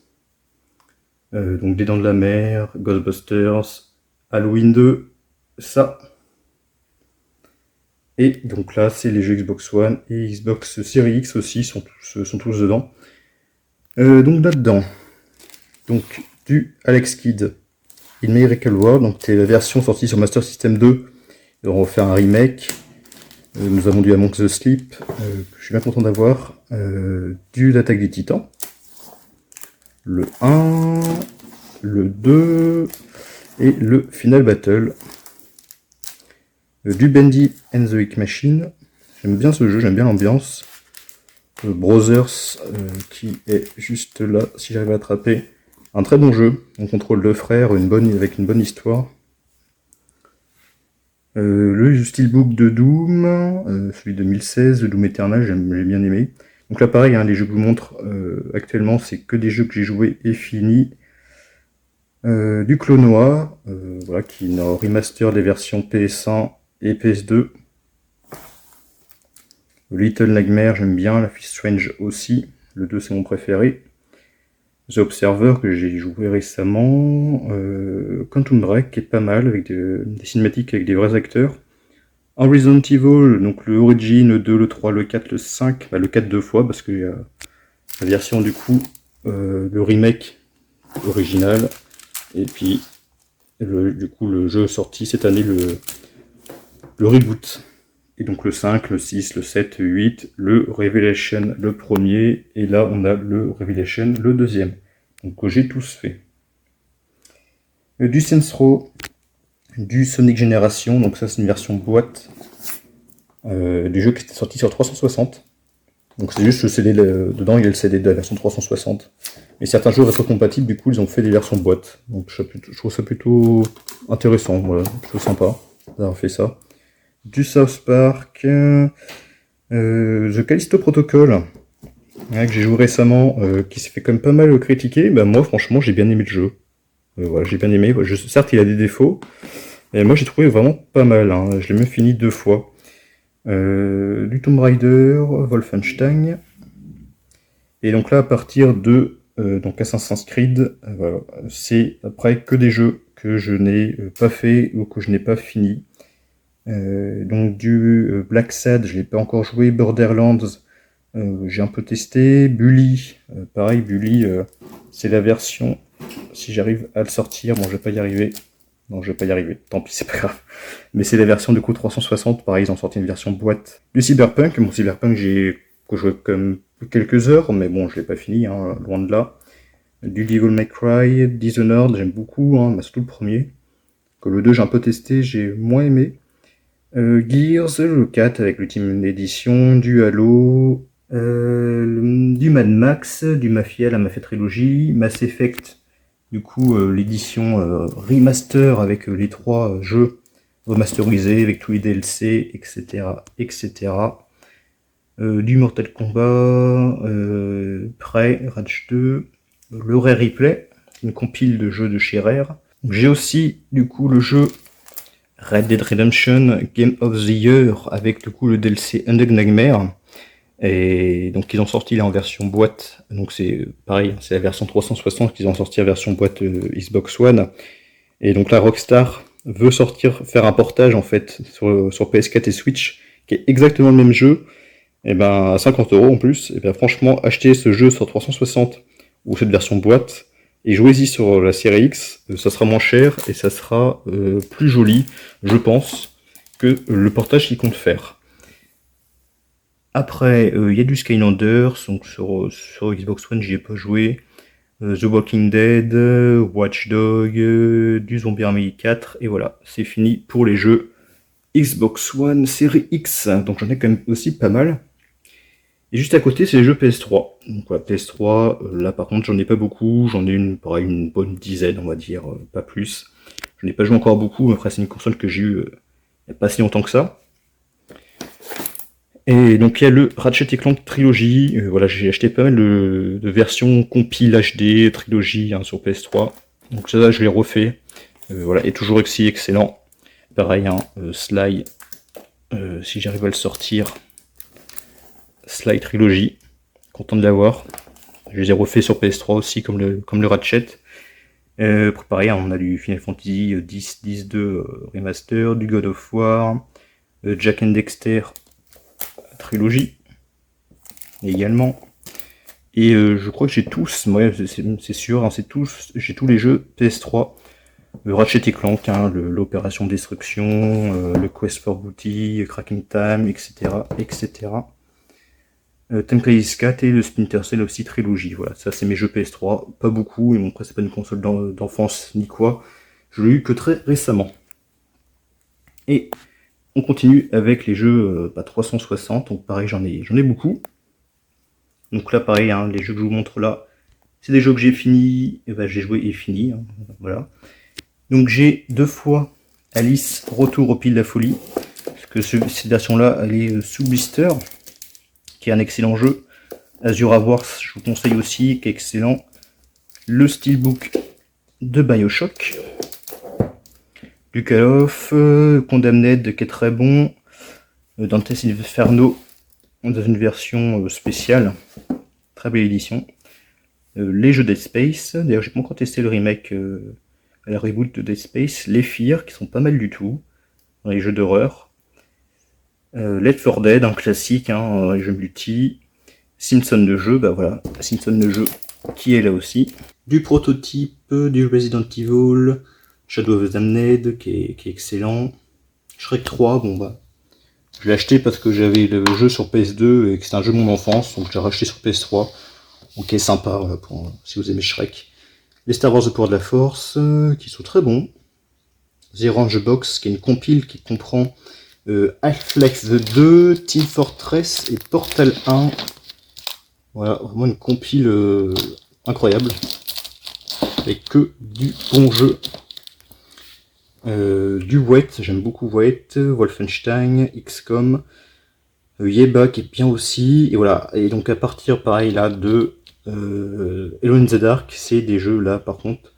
Donc des Dents de la Mer, Ghostbusters, Halloween 2, ça. Et donc là, c'est les jeux Xbox One et Xbox Series X aussi, sont tous dedans. Donc là-dedans, donc du Alex Kidd, In Miracle World, donc c'est la version sortie sur Master System 2. On va faire un remake. Nous avons du Among the Sleep, que je suis bien content d'avoir. Du L'Attaque des Titans. Le 1, le 2 et le Final Battle. Du Bendy and the Ink Machine. J'aime bien ce jeu, j'aime bien l'ambiance. Brothers, qui est juste là, si j'arrive à l'attraper. Un très bon jeu, on contrôle deux frères avec une bonne histoire. Le Steelbook de Doom, celui de 2016, de Doom Eternal, j'ai bien aimé. Donc là pareil, hein, les jeux que je vous montre actuellement, c'est que des jeux que j'ai joués et finis. Du Clos Noir, voilà, qui est en remaster des versions PS1 et PS2. Little Nightmare, j'aime bien, Life is Strange aussi, le 2 c'est mon préféré. The Observer, que j'ai joué récemment, Quantum Break, qui est pas mal, avec des cinématiques avec des vrais acteurs. Resident Evil, donc le Origin, le 2, le 3, le 4, le 5, bah le 4 deux fois, parce qu'il y a la version du coup, le remake original, et puis du coup le jeu sorti cette année, le reboot. Et donc le 5, le 6, le 7, le 8, le Revelation le premier, et là on a le Revelation le deuxième. Donc j'ai tous fait. Du Saints Row, du Sonic Generation, donc ça c'est une version boîte du jeu qui était sorti sur 360. Donc c'est juste le CD, dedans il y a le CD de la version 360. Et certains jeux rétro-compatibles, du coup ils ont fait des versions boîte. Donc je trouve ça plutôt intéressant, voilà, plutôt sympa d'avoir fait ça. Du South Park, The Callisto Protocol, que j'ai joué récemment, qui s'est fait quand même pas mal critiquer. Bah moi franchement j'ai bien aimé le jeu. Voilà, j'ai bien aimé. Certes il a des défauts, mais moi j'ai trouvé vraiment pas mal. Hein. Je l'ai même fini 2 fois. Du Tomb Raider, Wolfenstein. Et donc là à partir de donc Assassin's Creed, voilà, c'est après que des jeux que je n'ai pas fait ou que je n'ai pas fini. Donc du Black Sad, je l'ai pas encore joué. Borderlands, j'ai un peu testé. Bully, pareil, Bully, c'est la version, si j'arrive à le sortir, bon je vais pas y arriver. Non, je vais pas y arriver, tant pis, c'est pas grave. Mais c'est la version du coup 360, pareil, ils ont sorti une version boîte. Du Cyberpunk, bon Cyberpunk j'ai joué comme quelques heures, mais bon je l'ai pas fini, hein, loin de là. Du Devil May Cry, Dishonored, j'aime beaucoup, hein, surtout le premier. Que le 2 j'ai un peu testé, j'ai moins aimé. Gears, le 4 avec l'Ultimate Edition, du Halo, du Mad Max, du Mafia, la Mafia Trilogy, Mass Effect, du coup l'édition remaster avec les 3 jeux remasterisés avec tous les DLC, etc. etc. Du Mortal Kombat, Prey, Rage 2, le Rare Replay, une compile de jeux de chez Rare. J'ai aussi du coup le jeu Red Dead Redemption Game of the Year avec du coup le DLC Undead Nightmare. Et donc ils ont sorti là en version boîte, donc c'est pareil, c'est la version 360 qu'ils ont sorti en version boîte Xbox One. Et donc là Rockstar veut faire un portage en fait sur PS4 et Switch, qui est exactement le même jeu, et ben à 50€ en plus. Et ben franchement, achetez ce jeu sur 360 ou cette version boîte, et jouez-y sur la série X, ça sera moins cher et ça sera plus joli, je pense, que le portage qu'ils comptent faire. Après, il y a du Skylanders, donc sur Xbox One, j'y ai pas joué. The Walking Dead, Watch Dogs, du Zombie Army 4, et voilà, c'est fini pour les jeux Xbox One série X. Donc j'en ai quand même aussi pas mal. Et juste à côté, c'est les jeux PS3. Donc voilà, PS3, là par contre, j'en ai pas beaucoup. J'en ai pareil, une bonne dizaine, on va dire, pas plus. Je n'ai pas joué encore beaucoup, mais après, c'est une console que j'ai eue il n'y a pas si longtemps que ça. Et donc, il y a le Ratchet & Clank Trilogy. Voilà, j'ai acheté pas mal de versions compile HD, Trilogy sur PS3. Donc, ça, je l'ai refait. Voilà, et toujours aussi excellent. Pareil, Sly, si j'arrive à le sortir. Sly Trilogy, content de l'avoir. Je les ai refaits sur PS3 aussi, comme le Ratchet. Pareil, on a du Final Fantasy 10, 10-2 Remaster, du God of War, Jak and Dexter Trilogy également. Et je crois que j'ai tous, ouais, c'est sûr, j'ai tous les jeux PS3. Ratchet & Clank, l'opération Destruction, le Quest for Booty, Cracking Time, etc. etc. Time Crisis 4 et le Splinter Cell aussi Trilogy. Voilà, ça c'est mes jeux PS3, pas beaucoup, et bon après c'est pas une console d'enfance ni quoi. Je l'ai eu que très récemment. Et on continue avec les jeux 360, donc pareil j'en ai beaucoup. Donc là pareil, les jeux que je vous montre là, c'est des jeux que j'ai fini, et j'ai joué et fini, voilà. Donc j'ai 2 fois Alice Retour au Pays de la Folie, parce que cette version-là, elle est sous blister, qui est un excellent jeu. Azura Wars, je vous conseille aussi, qui est excellent. Le Steelbook de Bioshock. Du Call of, Condemned, qui est très bon. Dante's Inferno, dans une version spéciale. Très belle édition. Les jeux Dead Space, d'ailleurs j'ai pas encore testé le remake à la reboot de Dead Space. Les Fear, qui sont pas mal du tout, dans les jeux d'horreur. Left 4 Dead, un classique, les jeux multi. Simpson de jeu, bah voilà, Simpson de jeu qui est là aussi. Du prototype, du Resident Evil, Shadow of the Damned qui est excellent. Shrek 3, bon bah, je l'ai acheté parce que j'avais le jeu sur PS2 et que c'était un jeu de mon enfance, donc j'ai racheté sur PS3. Ok, sympa, voilà, si vous aimez Shrek. Les Star Wars The Power de la Force, qui sont très bons. The Orange Box, qui est une compile qui comprend Half-Life 2, Team Fortress et Portal 1. Voilà, vraiment une compile incroyable, avec que du bon jeu. Du Wet, j'aime beaucoup Wet, Wolfenstein, XCOM, Yeba qui est bien aussi, et voilà. Et donc à partir, pareil là, de Alone in the Dark, c'est des jeux là par contre,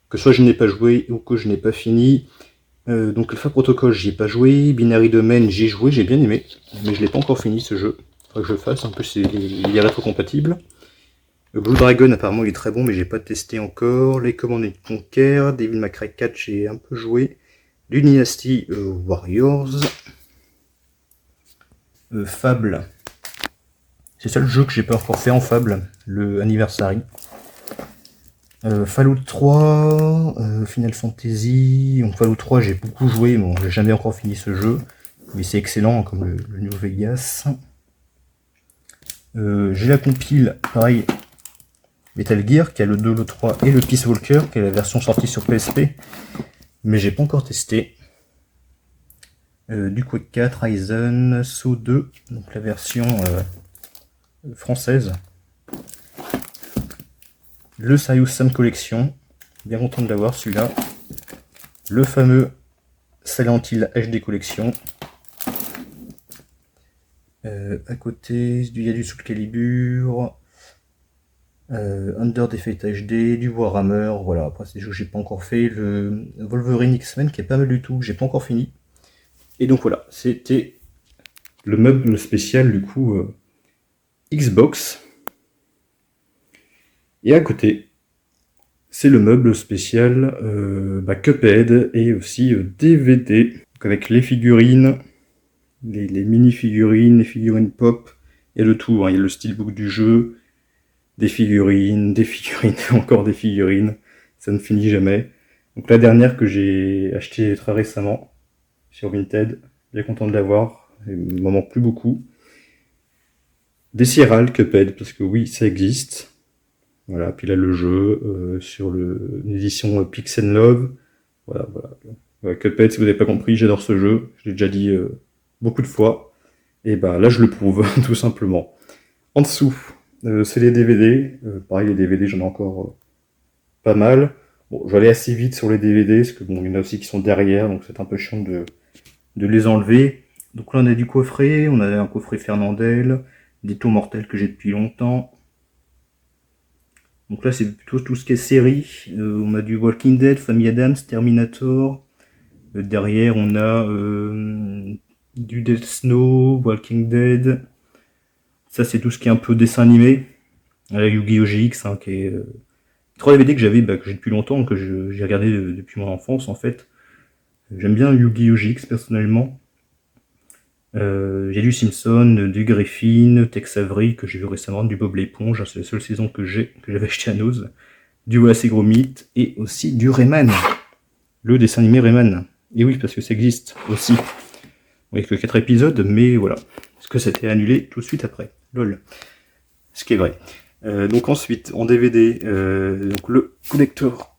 que soit je n'ai pas joué ou que je n'ai pas fini. Donc Alpha Protocol, j'y ai pas joué, Binary Domain, j'y ai joué, j'ai bien aimé, mais je l'ai pas encore fini ce jeu. Faudrait que je le fasse, en plus il est rétro-compatible. Blue Dragon, apparemment il est très bon, mais j'ai pas testé encore. Les Command & Conquer, Devil May Cry 4, j'ai un peu joué. Du Dynasty Warriors. Fable. C'est ça le jeu que j'ai pas encore fait en Fable, le Anniversary. Fallout 3, Final Fantasy. Donc Fallout 3, j'ai beaucoup joué, bon, j'ai jamais encore fini ce jeu, mais c'est excellent, comme le New Vegas. J'ai la compile, pareil, Metal Gear, qui a le 2, le 3 et le Peace Walker, qui est la version sortie sur PSP, mais j'ai pas encore testé. Du Quake 4, Ryzen, Saw 2, donc la version française. Le Serious Sam Collection, bien content de l'avoir celui-là. Le fameux Silent Hill HD Collection. À côté, il y a du Soul Calibur, Under Defeat HD, du Warhammer, voilà. Après, c'est des jeux que j'ai pas encore fait. Le Wolverine X-Men qui est pas mal du tout, j'ai pas encore fini. Et donc voilà, c'était le meuble spécial du coup Xbox. Et à côté, c'est le meuble spécial Cuphead et aussi DVD, donc avec les figurines, les mini-figurines, les figurines pop, et le tout. Il y a le steelbook du jeu, des figurines, encore des figurines, ça ne finit jamais. Donc la dernière que j'ai achetée très récemment sur Vinted, bien content de l'avoir, il m'en manque plus beaucoup. Des Sierral Cuphead, parce que oui, ça existe. Voilà, puis là le jeu sur une édition Pix and Love. Voilà. Cuphead, si vous n'avez pas compris, j'adore ce jeu. Je l'ai déjà dit beaucoup de fois. Et bah là je le prouve, tout simplement. En dessous, c'est les DVD. Pareil, les DVD, j'en ai encore pas mal. Bon, je vais aller assez vite sur les DVD, parce que bon, il y en a aussi qui sont derrière, donc c'est un peu chiant de les enlever. Donc là, on a du coffret, on a un coffret Fernandel, des taux mortels que j'ai depuis longtemps. Donc là, c'est plutôt tout ce qui est série. On a du Walking Dead, Family Adams, Terminator. Derrière, on a du Death Snow, Walking Dead. Ça, c'est tout ce qui est un peu dessin animé. Yu-Gi-Oh! GX, hein, qui est 3 DVD que j'avais, que j'ai depuis longtemps, que j'ai regardé depuis mon enfance, en fait. J'aime bien Yu-Gi-Oh! GX, personnellement. J'ai du Simpson, du Griffin, Tex Avery, que j'ai vu récemment, du Bob l'éponge, c'est la seule saison que j'avais acheté à Nose. Du Wallace et Gromit, et aussi du Rayman. Le dessin animé Rayman. Et oui, parce que ça existe aussi. Avec que 4 épisodes, mais voilà. Parce que ça a été annulé tout de suite après. Lol. Ce qui est vrai. Donc ensuite, en DVD, donc le collector.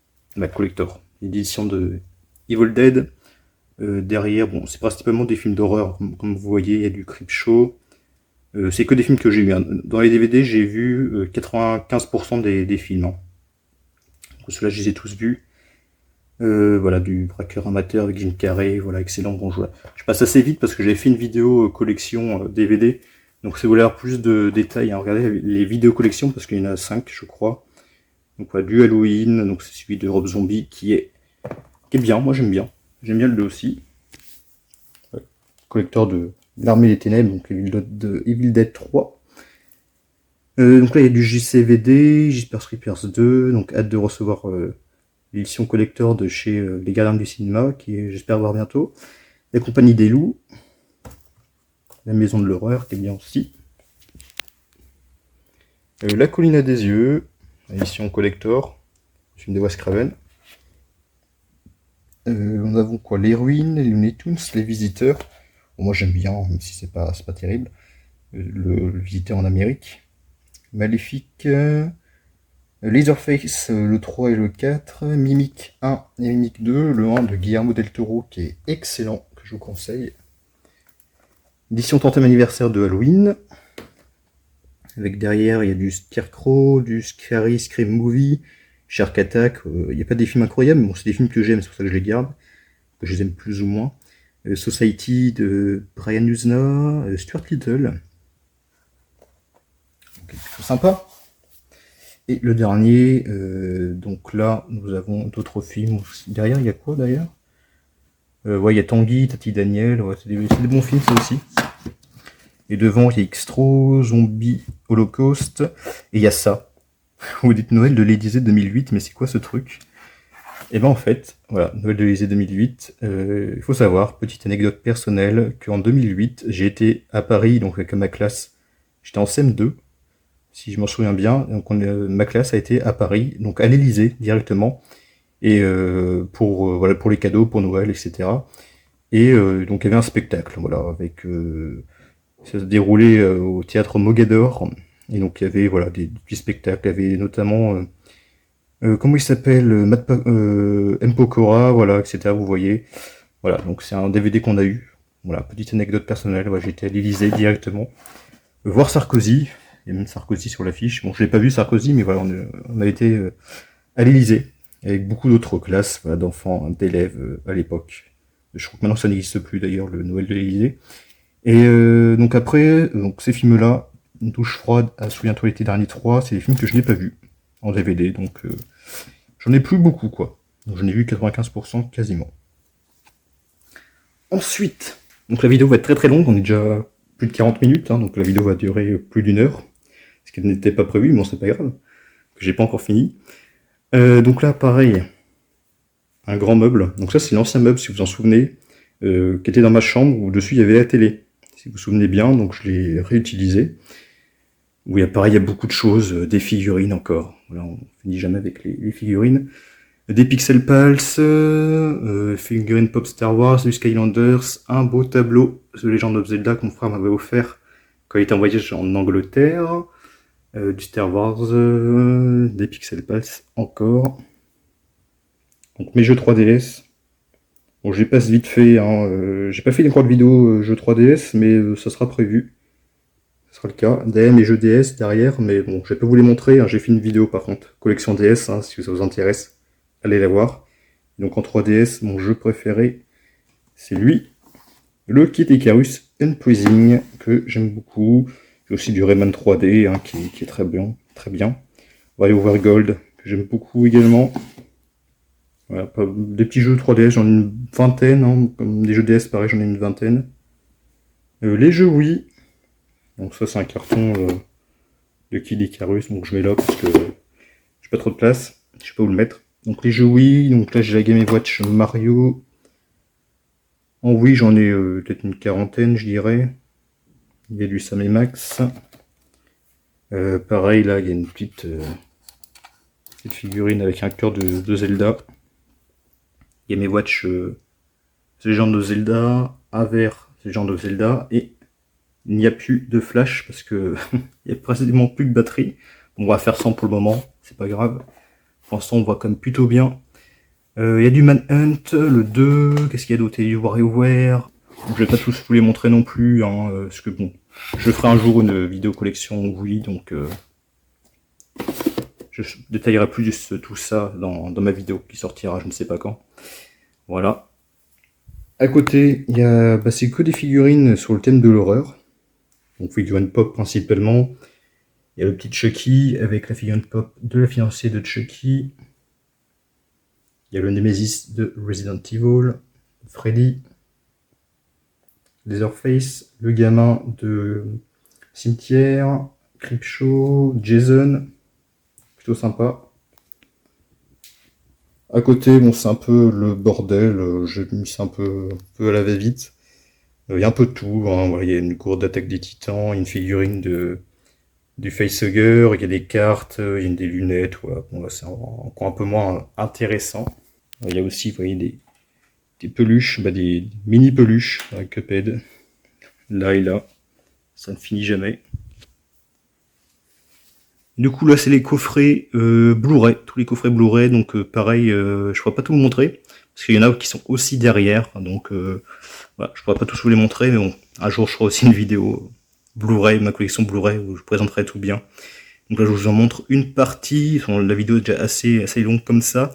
Collector. L'édition de Evil Dead. Derrière, bon, c'est principalement des films d'horreur. Comme vous voyez, il y a du Creepshow. C'est que des films que j'ai vu. Hein. Dans les DVD, j'ai vu 95% des films. Hein. Donc ceux-là, je les ai tous vus. Voilà, du braqueur amateur avec Jim Carrey, voilà, excellent, bon, je passe assez vite parce que j'ai fait une vidéo collection DVD, donc si vous voulez avoir plus de détails, hein, regardez les vidéos collections parce qu'il y en a 5 je crois, donc voilà, du Halloween, donc c'est celui de Rob Zombie qui est bien, moi j'aime bien le 2 aussi, collecteur de l'Armée des Ténèbres, donc Evil Dead 3, donc là il y a du JCVD, Jeepers Creepers 2, donc hâte de recevoir l'édition collector de chez Les Gardiens du Cinéma, qui est, j'espère voir bientôt. La Compagnie des Loups, La Maison de l'Horreur, qui est bien aussi. La Colline à des Yeux, édition collector, film de Wes Craven. On a quoi, Les Ruines, les Looney Tunes, Les Visiteurs. Bon, moi j'aime bien, même si c'est pas terrible. Le Visiteur en Amérique. Maléfique. Leatherface, le 3 et le 4, Mimic 1 et Mimic 2, le 1 de Guillermo del Toro qui est excellent, que je vous conseille. Édition 30e anniversaire de Halloween, avec derrière il y a du Scarecrow, du Scary Scream Movie, Shark Attack, il n'y a pas des films incroyables, mais bon, c'est des films que j'aime, c'est pour ça que je les garde, que je les aime plus ou moins. Society de Brian Usna, Stuart Little, donc plutôt sympa. Et le dernier, donc là, nous avons d'autres films. Derrière, il y a quoi d'ailleurs ouais, il y a Tanguy, Tati Daniel, ouais, c'est des bons films ça aussi. Et devant, il y a Xtro, Zombie, Holocaust, et il y a ça. Vous dites Noël de l'Élysée 2008, mais c'est quoi ce truc? Et ben en fait, voilà, Noël de l'Élysée 2008, il faut savoir, petite anecdote personnelle, qu'en 2008, j'ai été à Paris, donc avec ma classe, j'étais en CM2, si je m'en souviens bien, donc ma classe a été à Paris, donc à l'Élysée directement, et voilà, pour les cadeaux, pour Noël, etc. Et donc il y avait un spectacle, voilà, avec ça se déroulait au théâtre Mogador, et donc il y avait voilà des petits spectacles, il y avait notamment comment il s'appelle, M. Pokora, voilà, etc. Vous voyez, voilà, donc c'est un DVD qu'on a eu. Voilà, petite anecdote personnelle, ouais, j'étais à l'Élysée directement voir Sarkozy. Il y a même Sarkozy sur l'affiche. Bon, je l'ai pas vu Sarkozy, mais voilà, on a été à l'Élysée avec beaucoup d'autres classes, voilà, d'enfants, d'élèves à l'époque. Je crois que maintenant ça n'existe plus d'ailleurs, le Noël de l'Élysée. Et donc après, donc ces films-là, Une douche froide, à Souviens-toi l'été dernier 3, c'est des films que je n'ai pas vus en DVD, donc j'en ai plus beaucoup, quoi. Donc j'en ai vu 95% quasiment. Ensuite, donc la vidéo va être très très longue, on est déjà plus de 40 minutes, hein, donc la vidéo va durer plus d'une heure, ce qui n'était pas prévu, mais bon, c'est pas grave, que j'ai pas encore fini. Donc là, pareil, un grand meuble. Donc ça, c'est l'ancien meuble, si vous vous en souvenez, qui était dans ma chambre, où dessus il y avait la télé. Si vous vous souvenez bien, donc je l'ai réutilisé. Où il y a pareil, il y a beaucoup de choses, des figurines encore. Voilà, on finit jamais avec les figurines. Des Pixel Pals, figurines Pop Star Wars, du Skylanders, un beau tableau The Legend of Zelda que mon frère m'avait offert quand il était en voyage en Angleterre. Du Star Wars, des Pixel Pals encore. Donc mes jeux 3DS. Bon, j'y passe vite fait, hein, j'ai pas fait encore de vidéo jeux 3DS, mais ça sera prévu. ce sera le cas. Derrière mes jeux DS, derrière, mais bon, je vais pas vous les montrer, hein, j'ai fait une vidéo par contre, collection DS, hein, si ça vous intéresse, allez la voir. Donc en 3DS, mon jeu préféré, c'est lui, le Kid Icarus Uprising, que j'aime beaucoup. J'ai aussi du Rayman 3D, hein, qui est très bien, très bien. WarioWare Gold, que j'aime beaucoup également. Voilà, des petits jeux 3DS, j'en ai une vingtaine, hein, comme des jeux DS, pareil, j'en ai une vingtaine. Les jeux Wii, donc ça c'est un carton de Kid Icarus, donc je mets là parce que j'ai pas trop de place, je sais pas où le mettre. Donc les jeux Wii, donc là j'ai la Game & Watch Mario. En Wii j'en ai peut-être une quarantaine je dirais. Il y a du Sam & Max. Pareil là il y a une petite figurine avec un cœur de Zelda. Game & Watch Legend of Zelda, un vert Legend of Zelda, et il n'y a plus de flash parce que il n'y a précisément plus de batterie. On va faire 100 pour le moment, c'est pas grave. Pour l'instant on voit quand même plutôt bien. Il y a du Manhunt, le 2, qu'est-ce qu'il y a d'autre? Il y a du WarioWare. Je vais pas tous vous les montrer non plus, hein, parce que bon, je ferai un jour une vidéo collection Wii, donc je détaillerai plus tout ça dans ma vidéo qui sortira je ne sais pas quand. Voilà. À côté, il y a, c'est que des figurines sur le thème de l'horreur. Donc figurine pop principalement. Il y a le petit Chucky avec la figurine pop de la fiancée de Chucky. Il y a le Nemesis de Resident Evil, Freddy, Leatherface, le gamin de Cimetière, Creepshow, Jason, plutôt sympa. À côté, bon, c'est un peu le bordel, j'ai mis ça un peu à la va-vite. Il y a un peu de tout, hein. Voilà, il y a une gourde d'Attaque des Titans, une figurine du Facehugger, il y a des cartes, il y a des lunettes, voilà. Bon, là, c'est encore un peu moins intéressant. Il y a aussi, vous voyez, des peluches, des mini peluches avec Cuphead, là et là, ça ne finit jamais. Du coup là c'est les coffrets Blu-ray, tous les coffrets Blu-ray, donc pareil, je pourrais pas tout vous montrer, parce qu'il y en a qui sont aussi derrière, donc voilà, je pourrais pas tous vous les montrer, mais bon, un jour je ferai aussi une vidéo Blu-ray, ma collection Blu-ray, où je présenterai tout bien. Donc là je vous en montre une partie, la vidéo est déjà assez longue comme ça.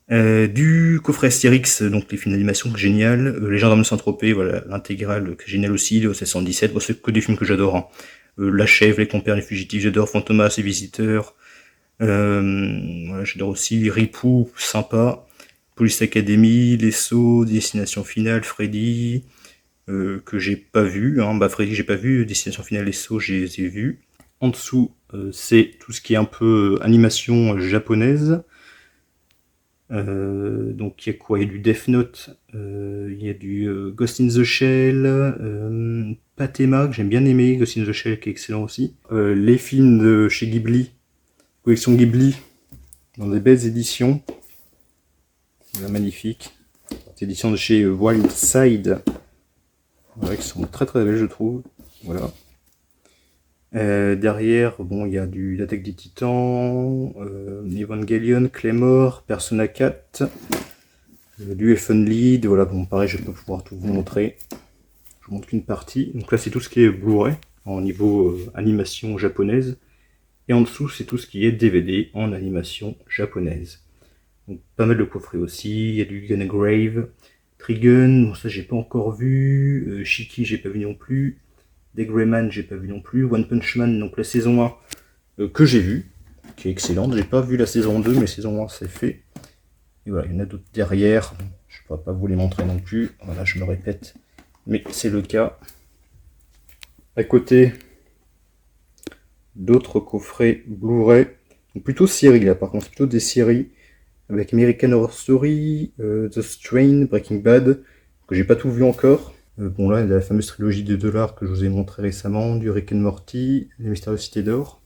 Du coffret Astérix, donc les films d'animation génial, Les Gendarmes de Saint-Tropez, voilà, l'intégrale qui est génial aussi, le 717, bon, c'est que des films que j'adore, hein. La Chèvre, Les Compères, Les Fugitifs, j'adore Fantomas et Visiteurs, voilà, j'adore aussi Ripou, sympa, Police Academy, Les Sceaux, Destination Finale, Freddy, que j'ai pas vu, hein. Freddy j'ai pas vu, Destination Finale, Les Sceaux j'ai vu. En dessous c'est tout ce qui est un peu animation japonaise. Donc il y a quoi? Il y a du Death Note, il y a du Ghost in the Shell, Patema que j'aime bien aimer, Ghost in the Shell qui est excellent aussi. Les films de chez Ghibli, collection Ghibli, dans des belles éditions. Là, magnifique. Des éditions de chez Wildside, ouais, qui sont très belles je trouve. Voilà. Derrière, bon, il y a l'Attaque des Titans, Evangelion, Claymore, Persona 4, du Elfen Lied, voilà, bon, pareil, je vais pas pouvoir tout vous montrer. Je vous montre qu'une partie. Donc là, c'est tout ce qui est Blu-ray, en niveau animation japonaise. Et en dessous, c'est tout ce qui est DVD en animation japonaise. Donc, pas mal de coffrets aussi. Il y a du Gungrave, Trigun, bon, ça, j'ai pas encore vu. Shiki, j'ai pas vu non plus. Des Greyman, j'ai pas vu non plus. One Punch Man, donc la saison 1, que j'ai vu, qui est excellente. J'ai pas vu la saison 2, mais saison 1, c'est fait. Et voilà, il y en a d'autres derrière. Je ne pourrais pas vous les montrer non plus. Voilà, je me répète, mais c'est le cas. À côté, d'autres coffrets Blu-ray. Donc plutôt séries, là, par contre, plutôt des séries. Avec American Horror Story, The Strain, Breaking Bad, que j'ai pas tout vu encore. Bon là, il y a la fameuse trilogie de $, que je vous ai montré récemment, du Rick and Morty, Les Mystérieuses Cités d'Or.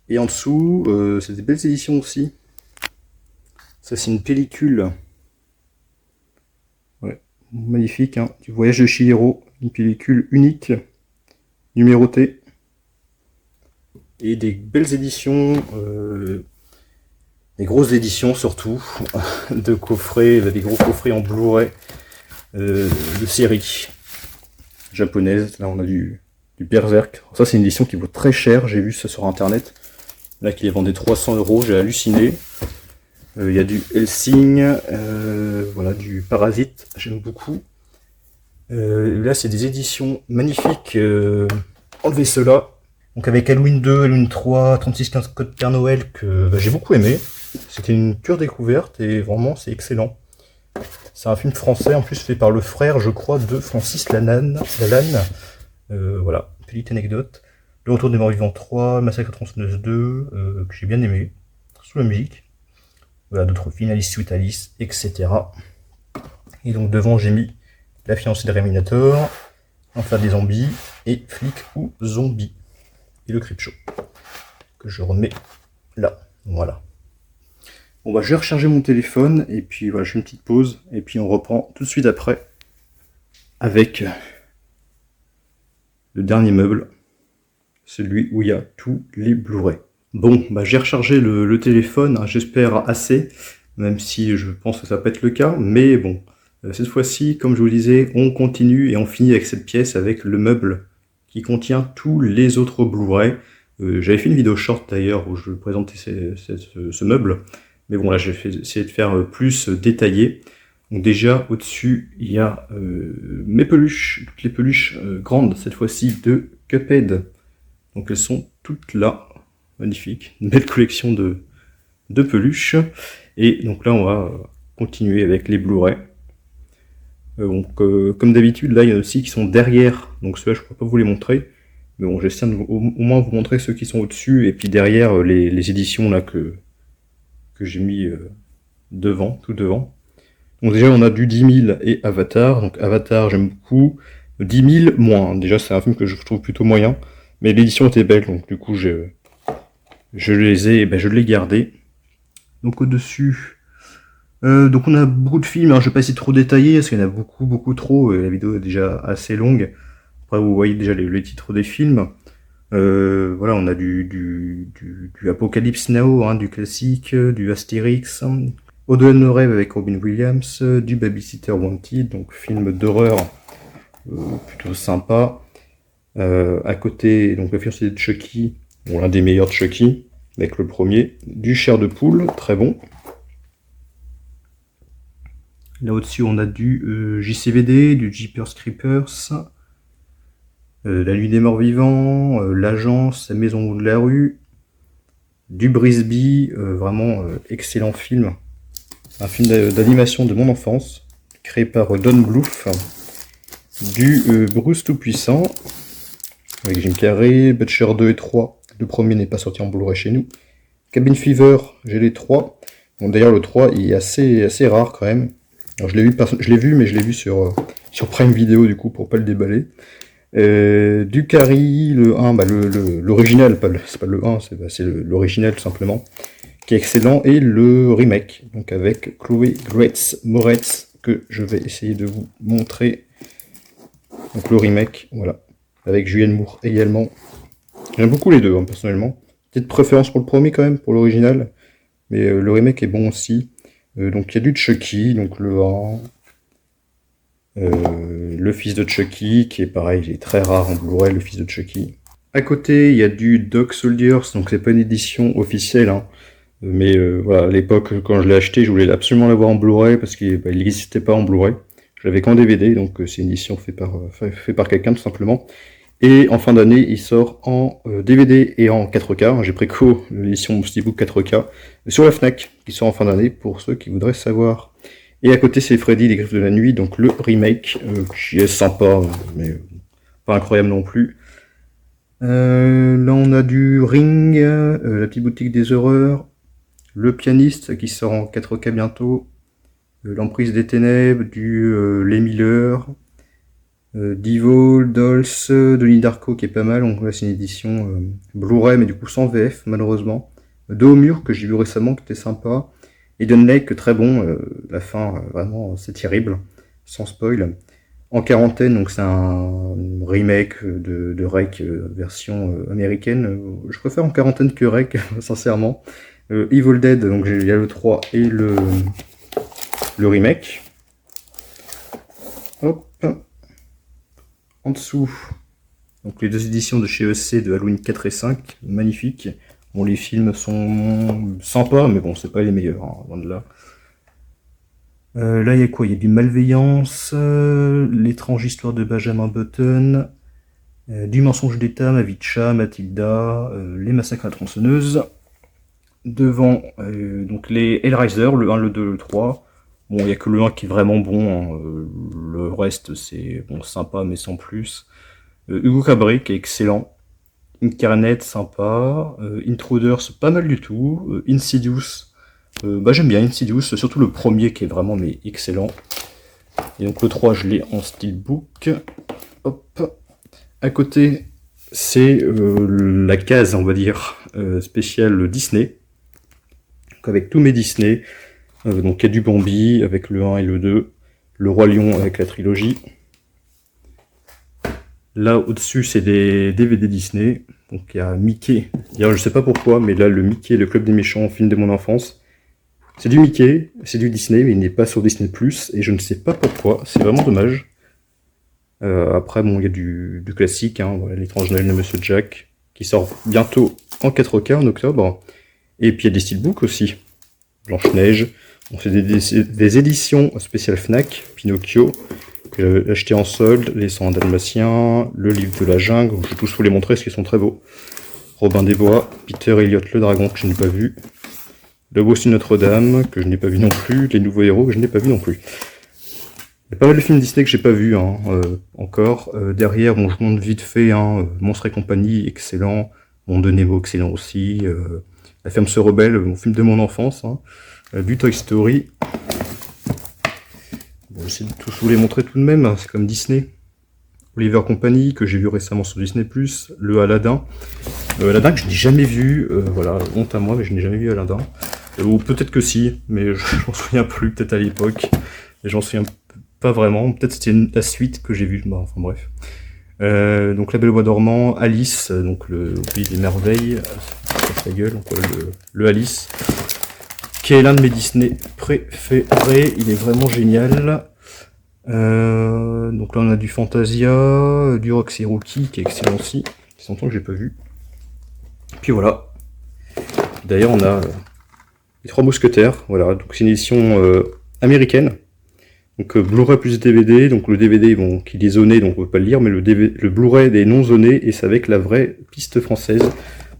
Et en dessous, c'est des belles éditions aussi. Ça c'est une pellicule. Ouais, magnifique, hein, du Voyage de Chihiro, une pellicule unique, numérotée. Et des belles éditions, des grosses éditions surtout, de coffrets, des gros coffrets en Blu-ray. De séries japonaises. Là on a du du Berserk. Alors ça c'est une édition qui vaut très cher, j'ai vu ça sur internet. Là qui les vendait 300 €, j'ai halluciné. Il y a du Hellsing, voilà, du Parasite, j'aime beaucoup. Là c'est des éditions magnifiques. Enlevez cela. Donc avec Halloween 2, Halloween 3, 3615 Code Père Noël que j'ai beaucoup aimé. C'était une pure découverte et vraiment c'est excellent. C'est un film français en plus fait par le frère, je crois, de Francis Lalanne. Voilà, petite anecdote. Le Retour des Morts Vivants 3, Massacre à tronçonneuse 2, que j'ai bien aimé, sous la musique. Voilà, d'autres films, Alice Sweet Alice, etc. Et donc devant j'ai mis La fiancée de Réminator, Enfer des zombies et Flic ou Zombie. Et le Creepshow, que je remets là, voilà. Bon bah je vais recharger mon téléphone, et puis voilà, je fais une petite pause, et puis on reprend tout de suite après, avec le dernier meuble, celui où il y a tous les Blu-ray. Bon, bah j'ai rechargé le téléphone, hein, j'espère assez, même si je pense que ça peut être le cas, mais bon, cette fois-ci, comme je vous le disais, on continue et on finit avec cette pièce, avec le meuble qui contient tous les autres Blu-ray. J'avais fait une vidéo short d'ailleurs où je présentais ce meuble, mais bon là j'ai essayé de faire plus détaillé. Donc déjà au-dessus il y a mes peluches, toutes les peluches grandes cette fois-ci de Cuphead. Donc elles sont toutes là, magnifiques, une belle collection de peluches. Et donc là on va continuer avec les Blu-ray. Donc, comme d'habitude, là il y en a aussi qui sont derrière, donc ceux-là je ne pourrais pas vous les montrer, mais bon, j'essaie de au moins vous montrer ceux qui sont au-dessus, et puis derrière les éditions là que j'ai mis devant, tout devant. Donc déjà on a du 10 000 et Avatar, donc Avatar j'aime beaucoup, 10 000 moins, déjà c'est un film que je trouve plutôt moyen, mais l'édition était belle, donc du coup je l'ai gardé. Donc au-dessus... donc on a beaucoup de films, hein, je vais pas essayer de trop détailler, parce qu'il y en a beaucoup trop, et la vidéo est déjà assez longue. Après vous voyez déjà les titres des films. Voilà, on a du Apocalypse Now, hein, du classique, du Astérix, Au-delà de nos rêves avec Robin Williams, du Babysitter Wanted, donc film d'horreur plutôt sympa. À côté, donc la fiancée de Chucky, bon, l'un des meilleurs de Chucky, avec le premier, du Chair de poule, très bon. Là au-dessus, on a du JCVD, du Jeepers Creepers, La nuit des morts vivants, L'agence, La maison de la rue, du Brisby, vraiment excellent film. Un film d'animation de mon enfance, créé par Don Bluth, du Bruce Tout-Puissant, avec Jim Carrey, Butcher 2 et 3. Le premier n'est pas sorti en Blu-ray chez nous. Cabin Fever, j'ai les 3. Bon, d'ailleurs, le 3 il est assez rare quand même. Alors, je l'ai vu, mais je l'ai vu sur Prime Video, du coup, pour pas le déballer. Du Carrie, le 1, bah, l'original, c'est pas le 1, c'est l'original tout simplement, qui est excellent, et le remake, donc avec Chloé Grace Moretz, que je vais essayer de vous montrer. Donc le remake, voilà, avec Julianne Moore également. J'aime beaucoup les deux, hein, personnellement. Petite préférence pour le premier quand même, pour l'original, mais le remake est bon aussi. Donc il y a du Chucky, donc le 1, le fils de Chucky, qui est pareil, il est très rare en Blu-ray, le fils de Chucky. À côté, il y a du Dog Soldiers, donc c'est pas une édition officielle, hein, mais voilà, à l'époque, quand je l'ai acheté, je voulais absolument l'avoir en Blu-ray, parce qu'il n'existait pas en Blu-ray. Je l'avais qu'en DVD, donc c'est une édition faite par quelqu'un, tout simplement. Et en fin d'année, il sort en DVD et en 4K. J'ai préco l'édition Steelbook 4K sur la Fnac, qui sort en fin d'année, pour ceux qui voudraient savoir. Et à côté, c'est Freddy, les Griffes de la Nuit, donc le remake, qui est sympa, mais pas incroyable non plus. Là, on a du Ring, la petite boutique des horreurs, le pianiste, qui sort en 4K bientôt, l'emprise des ténèbres, du Les Miller, Devil, Dolls, Denis Darko, qui est pas mal. Donc là, c'est une édition Blu-ray, mais du coup sans VF, malheureusement. Dos au mur, que j'ai vu récemment, qui était sympa. Eden Lake, très bon, la fin, vraiment, c'est terrible, sans spoil. En quarantaine, donc c'est un remake de Rec version américaine. Je préfère En quarantaine que Rec, sincèrement. Evil Dead, donc il y a le 3 et le remake. Hop. En dessous, Donc les deux éditions de chez EC de Halloween 4 et 5, magnifiques. Bon, les films sont sympas, mais bon, c'est pas les meilleurs, hein, loin de là. Là, il y a quoi? Il y a du Malveillance, L'étrange histoire de Benjamin Button, du mensonge d'État, Mavicha, Mathilda, Les massacres à la tronçonneuse. Devant, donc les Hellraiser, le 1, le 2, le 3. Bon, il n'y a que le 1 qui est vraiment bon, hein. Le reste, c'est bon, sympa, mais sans plus. Hugo Cabret, qui est excellent. Incarnate, sympa. Intruders, pas mal du tout. Insidious, bah, j'aime bien Insidious, surtout le premier qui est vraiment mais excellent. Et donc le 3, je l'ai en steelbook. Hop. À côté, c'est la case, on va dire, spéciale Disney. Donc avec tous mes Disney. Donc il y a du Bambi avec le 1 et le 2. Le Roi Lion avec la trilogie. Là, au-dessus, c'est des DVD Disney. Donc il y a Mickey. D'ailleurs, je sais pas pourquoi, mais là, le Mickey, le Club des méchants, film de mon enfance. C'est du Mickey, c'est du Disney, mais il n'est pas sur Disney+, et je ne sais pas pourquoi, c'est vraiment dommage. Après, bon, il y a du classique, hein, voilà, L'étrange Noël de Monsieur Jack, qui sort bientôt en 4K en octobre. Et puis il y a des steelbooks aussi. Blanche-Neige, bon, c'est des éditions spéciales Fnac, Pinocchio, que j'ai acheté en solde, Les 101 Dalmatiens, Le Livre de la Jungle, je vais tous vous les montrer parce qu'ils sont très beaux. Robin des Bois, Peter Elliott le Dragon, que je n'ai pas vu. Le Bossu Notre-Dame, que je n'ai pas vu non plus. Les Nouveaux Héros, que je n'ai pas vu non plus. Il y a pas mal de films Disney que j'ai pas vu encore. Derrière, bon, je montre vite fait, Monstres et compagnie, excellent. Monde de Nemo, excellent aussi. La ferme se rebelle, mon film de mon enfance. Du Toy Story. Bon, j'essaie de tous vous les montrer tout de même, c'est comme Disney. Oliver Company, que j'ai vu récemment sur Disney+, le Aladdin. Aladdin que je n'ai jamais vu, voilà, honte à moi, mais je n'ai jamais vu Aladdin. Ou peut-être que si, mais je m'en souviens plus, peut-être à l'époque. Et j'en souviens pas vraiment, peut-être c'était la suite que j'ai vue, bah, enfin bref. Donc La Belle au Bois dormant, Alice, donc le pays des merveilles, sa gueule, donc le Alice, qui est l'un de mes Disney préférés, il est vraiment génial. Donc là on a du Fantasia, du Roxy Rookie qui est excellent aussi, c'est longtemps que j'ai pas vu. Puis voilà. D'ailleurs on a les Trois Mousquetaires, voilà, donc c'est une édition américaine. Donc Blu-ray plus DVD, donc le DVD bon, qui est zoné, donc on peut pas le lire, mais le Blu-ray est non zoné et c'est avec la vraie piste française,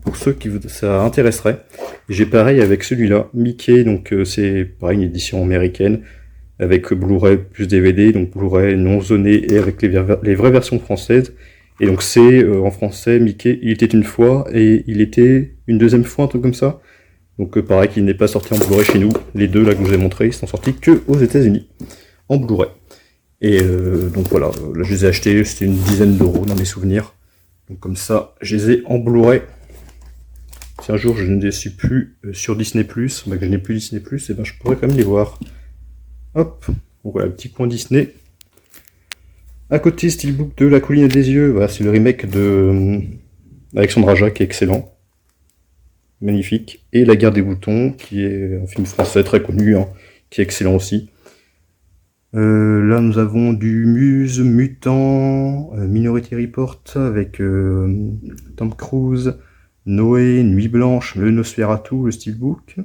pour ceux qui ça intéresserait. Et j'ai pareil avec celui-là, Mickey, donc c'est pareil une édition américaine, avec Blu-ray plus DVD, donc Blu-ray non zoné et avec les vraies versions françaises. Et donc c'est en français, Mickey, il était une fois, et il était une deuxième fois, un truc comme ça. Donc pareil qu'il n'est pas sorti en Blu-ray chez nous, les deux là que je vous ai montrés, ils sont sortis que aux États-Unis en Blu-ray. Et donc voilà, là je les ai achetés, c'était une dizaine d'euros dans mes souvenirs. Donc comme ça, je les ai en Blu-ray. Si un jour je ne les suis plus sur Disney+, bah, que je n'ai plus Disney+, et ben je pourrais quand même les voir. Hop, donc voilà, petit coin Disney. À côté, steelbook de La Colline des Yeux, voilà, c'est le remake de Alexandre Aja qui est excellent. Magnifique. Et La Guerre des Boutons, qui est un film français très connu, qui est excellent aussi. Là, nous avons du Muse, Mutant, Minority Report avec Tom Cruise, Noé, Nuit Blanche, le Nosferatu, le steelbook.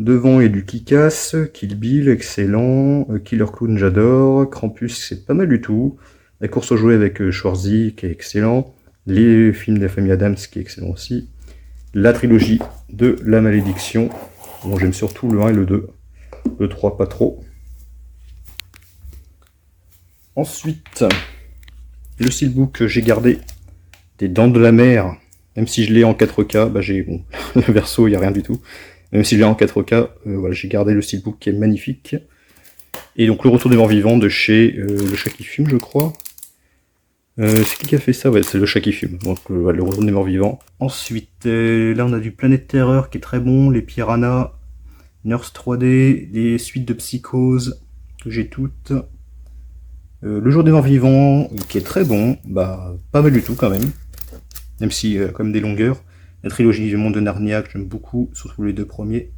Devant, il y a du Kick-Ass, Kill Bill, excellent, Killer Clown, j'adore, Krampus, c'est pas mal du tout, La course aux jouets avec Schwarzy, qui est excellent, les films de la famille Adams, qui est excellent aussi, la trilogie de La Malédiction, bon, j'aime surtout le 1 et le 2, le 3 pas trop. Ensuite, le steelbook que j'ai gardé, des Dents de la Mer, même si je l'ai en 4K, bah j'ai bon, le verso, il n'y a rien du tout. Même si je l'ai en 4K, voilà, j'ai gardé le steelbook qui est magnifique. Et donc le Retour des morts vivants de chez Le Chat qui fume, je crois. C'est qui a fait ça? Ouais, c'est Le Chat qui fume. Donc voilà, le Retour des morts vivants. Ensuite, là on a du Planète Terreur qui est très bon, les Piranhas, Nurse 3D, les suites de Psychose, que j'ai toutes. Le Jour des morts vivants, qui est très bon, bah pas mal du tout quand même. Même si quand même des longueurs. La trilogie du monde de Narnia que j'aime beaucoup, surtout les deux premiers.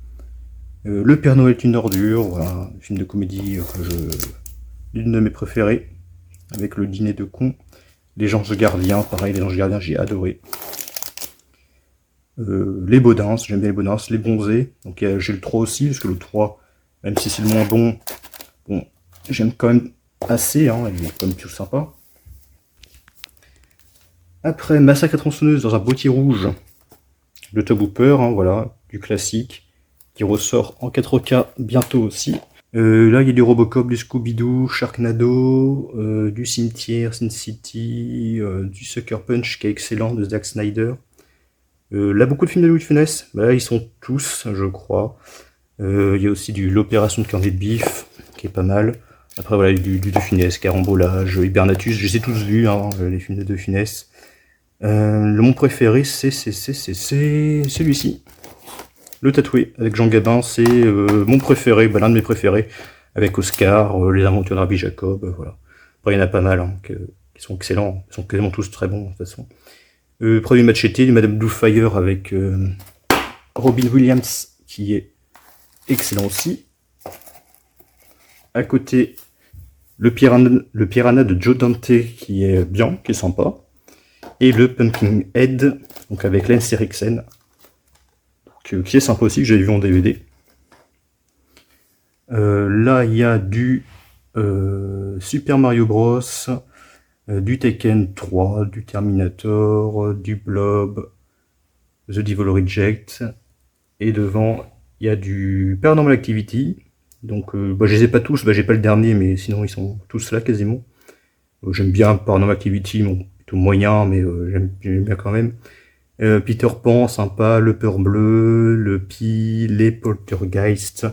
Le Père Noël est une ordure, voilà, un film de comédie l'une de mes préférées, avec le dîner de cons. Les Anges Gardiens, pareil, les Anges Gardiens, j'ai adoré. Les Baudins, j'aime bien les Baudins. Les Bronzés, donc j'ai le 3 aussi, parce que le 3, même si c'est le moins bon, bon j'aime quand même assez, hein, il est quand même plus sympa. Après, Massacre à tronçonneuse dans un boîtier rouge de Tobe Hooper, hein, voilà, du classique, qui ressort en 4K bientôt aussi. Là, il y a du Robocop, du Scooby-Doo, Sharknado, du Cimetière, Sin City, du Sucker Punch, qui est excellent, de Zack Snyder. Là, beaucoup de films de Louis de Funès, bah, là, ils sont tous, je crois. Il y a aussi l'Opération de Corned Beef, qui est pas mal. Après, voilà, du De Funès, Carambolage, Hibernatus, je les ai tous vus, hein, les films de Funès. Mon préféré, c'est celui-ci. Le Tatoué, avec Jean Gabin, c'est mon préféré, bah, l'un de mes préférés, avec Oscar, Les Aventures de Rabbi Jacob, voilà. Après, il y en a pas mal, hein, qui sont excellents, ils sont quasiment tous très bons, de toute façon. Premier Machete, du Madame Bluefire, avec Robin Williams, qui est excellent aussi. À côté, le Piranha de Joe Dante, qui est bien, qui est sympa. Et le Pumpkinhead, donc avec Lance Henriksen, qui est sympa aussi, que j'avais vu en DVD. Là, il y a du Super Mario Bros, du Tekken 3, du Terminator, du Blob, The Devil Reject, et devant, il y a du Paranormal Activity. Donc, bah, je les ai pas tous, bah, j'ai pas le dernier, mais sinon ils sont tous là quasiment. J'aime bien Paranormal Activity, bon, plutôt moyen, mais j'aime bien quand même. Peter Pan, sympa, Le Peur Bleu, Le Pi, Les Poltergeist.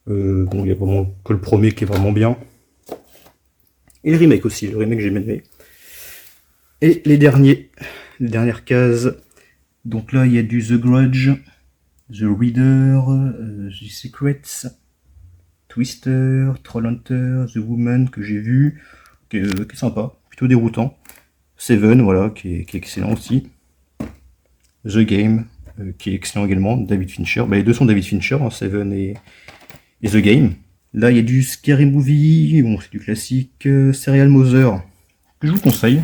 Bon, il y a vraiment que le premier qui est vraiment bien. Et le remake aussi, le remake j'ai bien aimé. Et les dernières cases. Donc là, il y a du The Grudge, The Reader, The Secrets, Twister, Trollhunter, The Woman que j'ai vu, qui est sympa, plutôt déroutant. Seven, voilà, qui est excellent aussi. The Game, qui est excellent également, David Fincher. Bah, les deux sont David Fincher, hein, Seven et The Game. Là, il y a du Scary Movie, bon, c'est du classique. Serial Mother, que je vous conseille.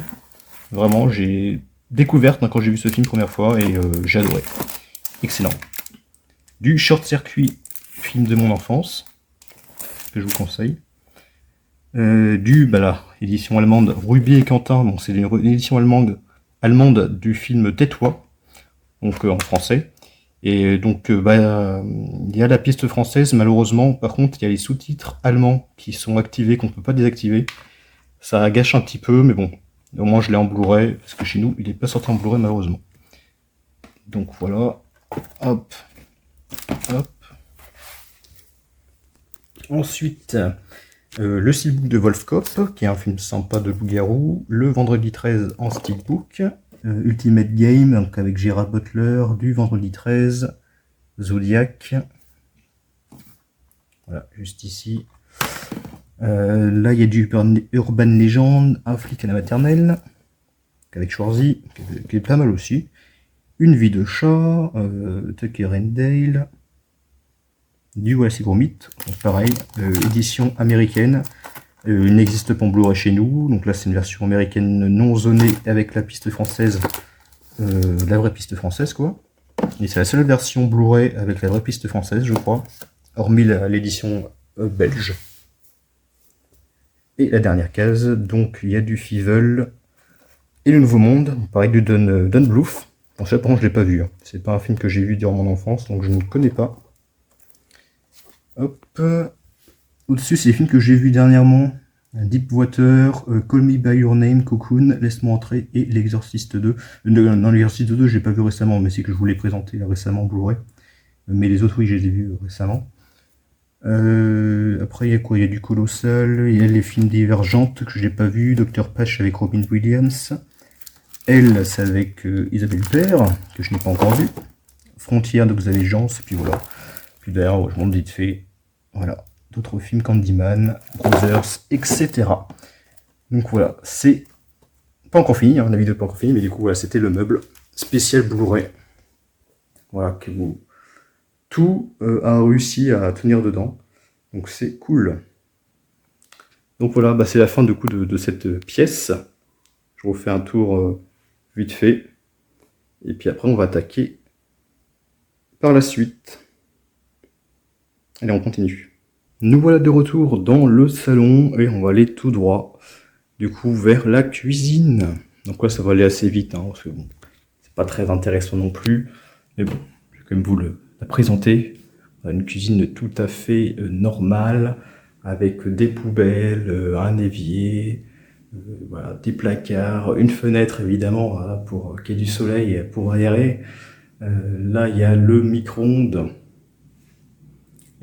Vraiment, j'ai découverte hein, quand j'ai vu ce film première fois et j'ai adoré. Excellent. Du Short Circuit, film de mon enfance, que je vous conseille. Bah là, édition allemande, Ruby et Quentin, bon, c'est une édition allemande du film Tais-toi, donc en français. Et donc, bah, il y a la piste française, malheureusement, par contre, il y a les sous-titres allemands qui sont activés, qu'on ne peut pas désactiver. Ça gâche un petit peu, mais bon, au moins je l'ai en Blu-ray, parce que chez nous, il n'est pas sorti en Blu-ray, malheureusement. Donc voilà, hop, hop. Ensuite, le Steelbook de Wolfkopf, qui est un film sympa de loup-garou, le Vendredi 13 en Steelbook, Ultimate Game, donc avec Gerard Butler, du Vendredi 13, Zodiac, voilà, juste ici. Là, il y a du Urban Legend, Un flic à la maternelle, avec Schwarzy, qui est pas mal aussi. Une vie de chat, Tucker and Dale, du Wallace et Gromit, donc pareil, édition américaine. Il n'existe pas en Blu-ray chez nous, donc là c'est une version américaine non zonée avec la piste française, la vraie piste française quoi. Et c'est la seule version Blu-ray avec la vraie piste française, je crois, hormis l'édition belge. Et la dernière case, donc il y a du Fievel et le Nouveau Monde, pareil du Don Bluth. Bon, ça par contre je l'ai pas vu, hein. C'est pas un film que j'ai vu durant mon enfance, donc je ne connais pas. Hop. Au-dessus, c'est les films que j'ai vus dernièrement. Deepwater, Call Me By Your Name, Cocoon, Laisse-moi entrer et L'Exorciste 2. Non, L'Exorciste 2, je l'ai pas vu récemment, mais c'est que je vous l'ai présenté récemment en Blu-ray. Mais les autres, oui, je les ai vus récemment. Après, il y a quoi? Il y a du Colossal, il y a les films Divergentes que je n'ai pas vu, Dr. Patch avec Robin Williams. Elle, c'est avec Isabelle Huppert, que je n'ai pas encore vu. Frontières de Xavier Jean, et puis voilà. Puis d'ailleurs, je montre vite fait. Voilà. D'autres films, Candyman, Brothers, etc. Donc voilà, c'est pas encore fini, hein, la vidéo n'est pas encore finie, mais du coup, voilà, c'était le meuble spécial Blu-ray. Voilà, que tout a réussi à tenir dedans. Donc c'est cool. Donc voilà, bah, c'est la fin du coup de cette pièce. Je vous fais un tour vite fait. Et puis après, on va attaquer par la suite. Allez, on continue. Nous voilà de retour dans le salon et on va aller tout droit, du coup, vers la cuisine. Donc là, ça va aller assez vite, hein, parce que bon, c'est pas très intéressant non plus. Mais bon, je vais quand même vous la présenter. On a une cuisine tout à fait normale, avec des poubelles, un évier, voilà, des placards, une fenêtre évidemment, voilà, pour qu'il y ait du soleil pour aérer. Là, il y a le micro-ondes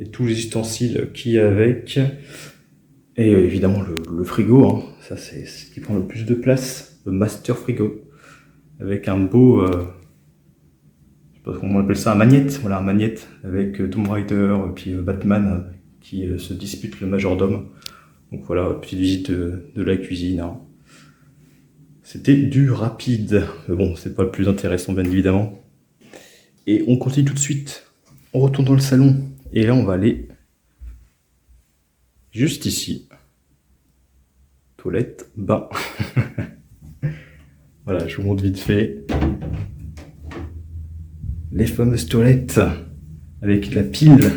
et tous les ustensiles qui y a avec. Et évidemment le frigo, hein. Ça c'est ce qui prend le plus de place, le master frigo, avec un beau, je sais pas comment on appelle ça, un magnète, voilà, un magnète avec Tomb Raider et puis Batman qui se dispute le majordome. Donc voilà, petite visite de la cuisine, hein. C'était du rapide, mais bon, c'est pas le plus intéressant bien évidemment. Et on continue tout de suite, on retourne dans le salon, et là on va aller juste ici. Toilette, bain. Voilà, je vous montre vite fait. Les fameuses toilettes, avec la pile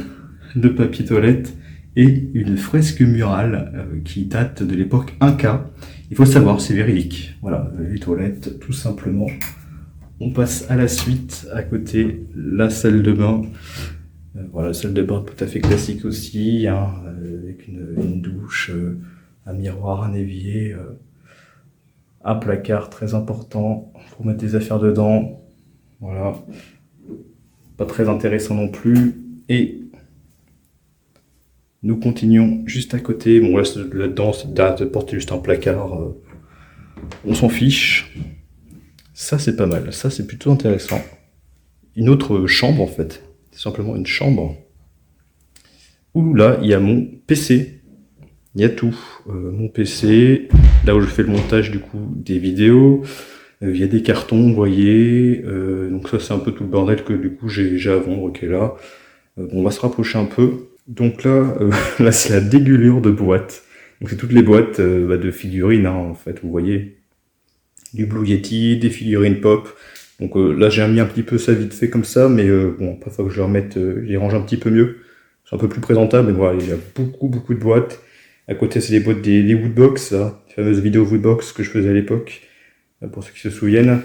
de papier toilette et une fresque murale qui date de l'époque Inca. Il faut savoir, c'est véridique. Voilà, les toilettes, tout simplement. On passe à la suite, à côté, la salle de bain. Voilà, la salle de bain tout à fait classique aussi, hein, avec une douche, un miroir, un évier, un placard très important pour mettre des affaires dedans. Voilà, pas très intéressant non plus. Et nous continuons juste à côté. Bon, là-dedans, c'est de porter juste un placard. On s'en fiche. Ça, c'est pas mal. Ça, c'est plutôt intéressant. Une autre chambre, en fait. C'est simplement une chambre. Où là, il y a mon PC. Il y a tout. Mon PC, là où je fais le montage, du coup, des vidéos. Il y a des cartons, vous voyez. Donc ça, c'est un peu tout le bordel que, du coup, j'ai à vendre, qui est là. Bon, on va se rapprocher un peu. Donc là, là c'est la dégulure de boîtes. Donc c'est toutes les boîtes de figurines, hein, en fait, vous voyez. Du Blue Yeti, des figurines pop. Donc là j'ai mis un petit peu ça vite fait comme ça, mais bon, après il faut que je les remette, je les range un petit peu mieux. C'est un peu plus présentable, mais voilà, il y a beaucoup de boîtes. À côté c'est les boîtes des Woodbox, là, les fameuses vidéos Woodbox que je faisais à l'époque, pour ceux qui se souviennent.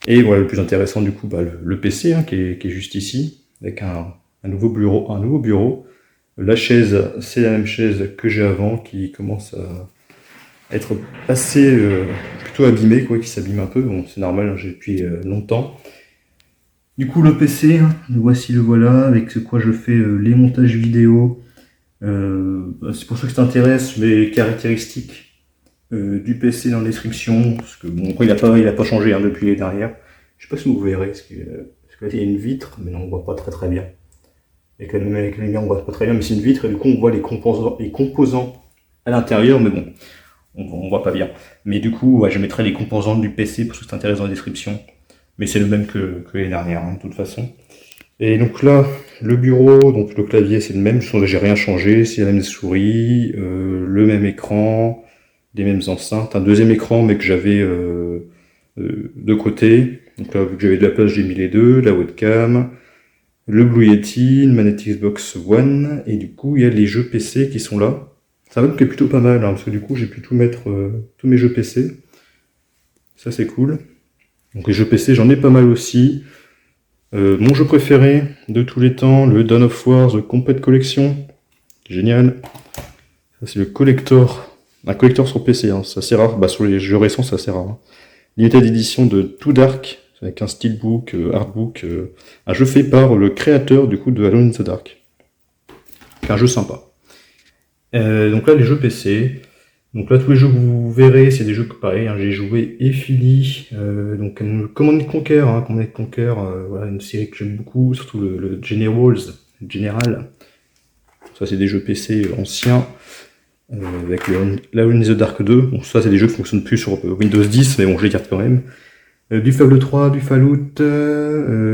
Et voilà, le plus intéressant du coup, le PC, hein, qui est juste ici, avec un nouveau bureau. La chaise, c'est la même chaise que j'ai avant, qui commence à être assez plutôt abîmée, quoi, qui s'abîme un peu. Bon, c'est normal, hein, j'ai depuis longtemps. Du coup, le PC, hein, voici le voilà, avec ce quoi je fais les montages vidéo. C'est pour ça que ça t'intéresse, les caractéristiques du PC dans la description, parce que bon, il a pas changé, hein, depuis l'année dernière. Je sais pas si vous verrez, parce que là, il y a une vitre, mais non, on voit pas très bien. Avec la lumière, on voit pas très bien, mais c'est une vitre, et du coup, on voit les composants à l'intérieur, mais bon, on voit pas bien. Mais du coup, ouais, je mettrai les composants du PC, pour ceux qui s'intéressent dans la description. Mais c'est le même que l'année dernière, hein, de toute façon. Et donc là, le bureau, donc le clavier, c'est le même, j'ai rien changé, c'est la même souris, le même écran, les mêmes enceintes, un deuxième écran, mais que j'avais de côté. Donc là, vu que j'avais de la place, j'ai mis les deux, la webcam, le Blue Yeti, une manette Xbox One, et du coup, il y a les jeux PC qui sont là. C'est un web qui est plutôt pas mal, hein, parce que du coup, j'ai pu tout mettre, tous mes jeux PC. Ça, c'est cool. Donc les jeux PC, j'en ai pas mal aussi. Mon jeu préféré de tous les temps, le Dawn of War The Complete Collection. Génial. Ça, c'est le collector. Un collector sur PC, hein, c'est assez rare. Bah, sur les jeux récents, c'est assez rare. Hein. Limited édition de Too Dark, avec un steelbook, artbook, un jeu fait par le créateur du coup de Alone in the Dark. Un jeu sympa. Donc là, les jeux PC. Donc là, tous les jeux que vous verrez, c'est des jeux que pareil, hein, j'ai joué et fini. Donc Command & Conquer, hein, voilà, une série que j'aime beaucoup, surtout le General. Ça, c'est des jeux PC anciens. Avec Alone in the Dark 2. Bon, ça, c'est des jeux qui fonctionnent plus sur Windows 10, mais bon, je les garde quand même. Du Fable 3, du Fallout,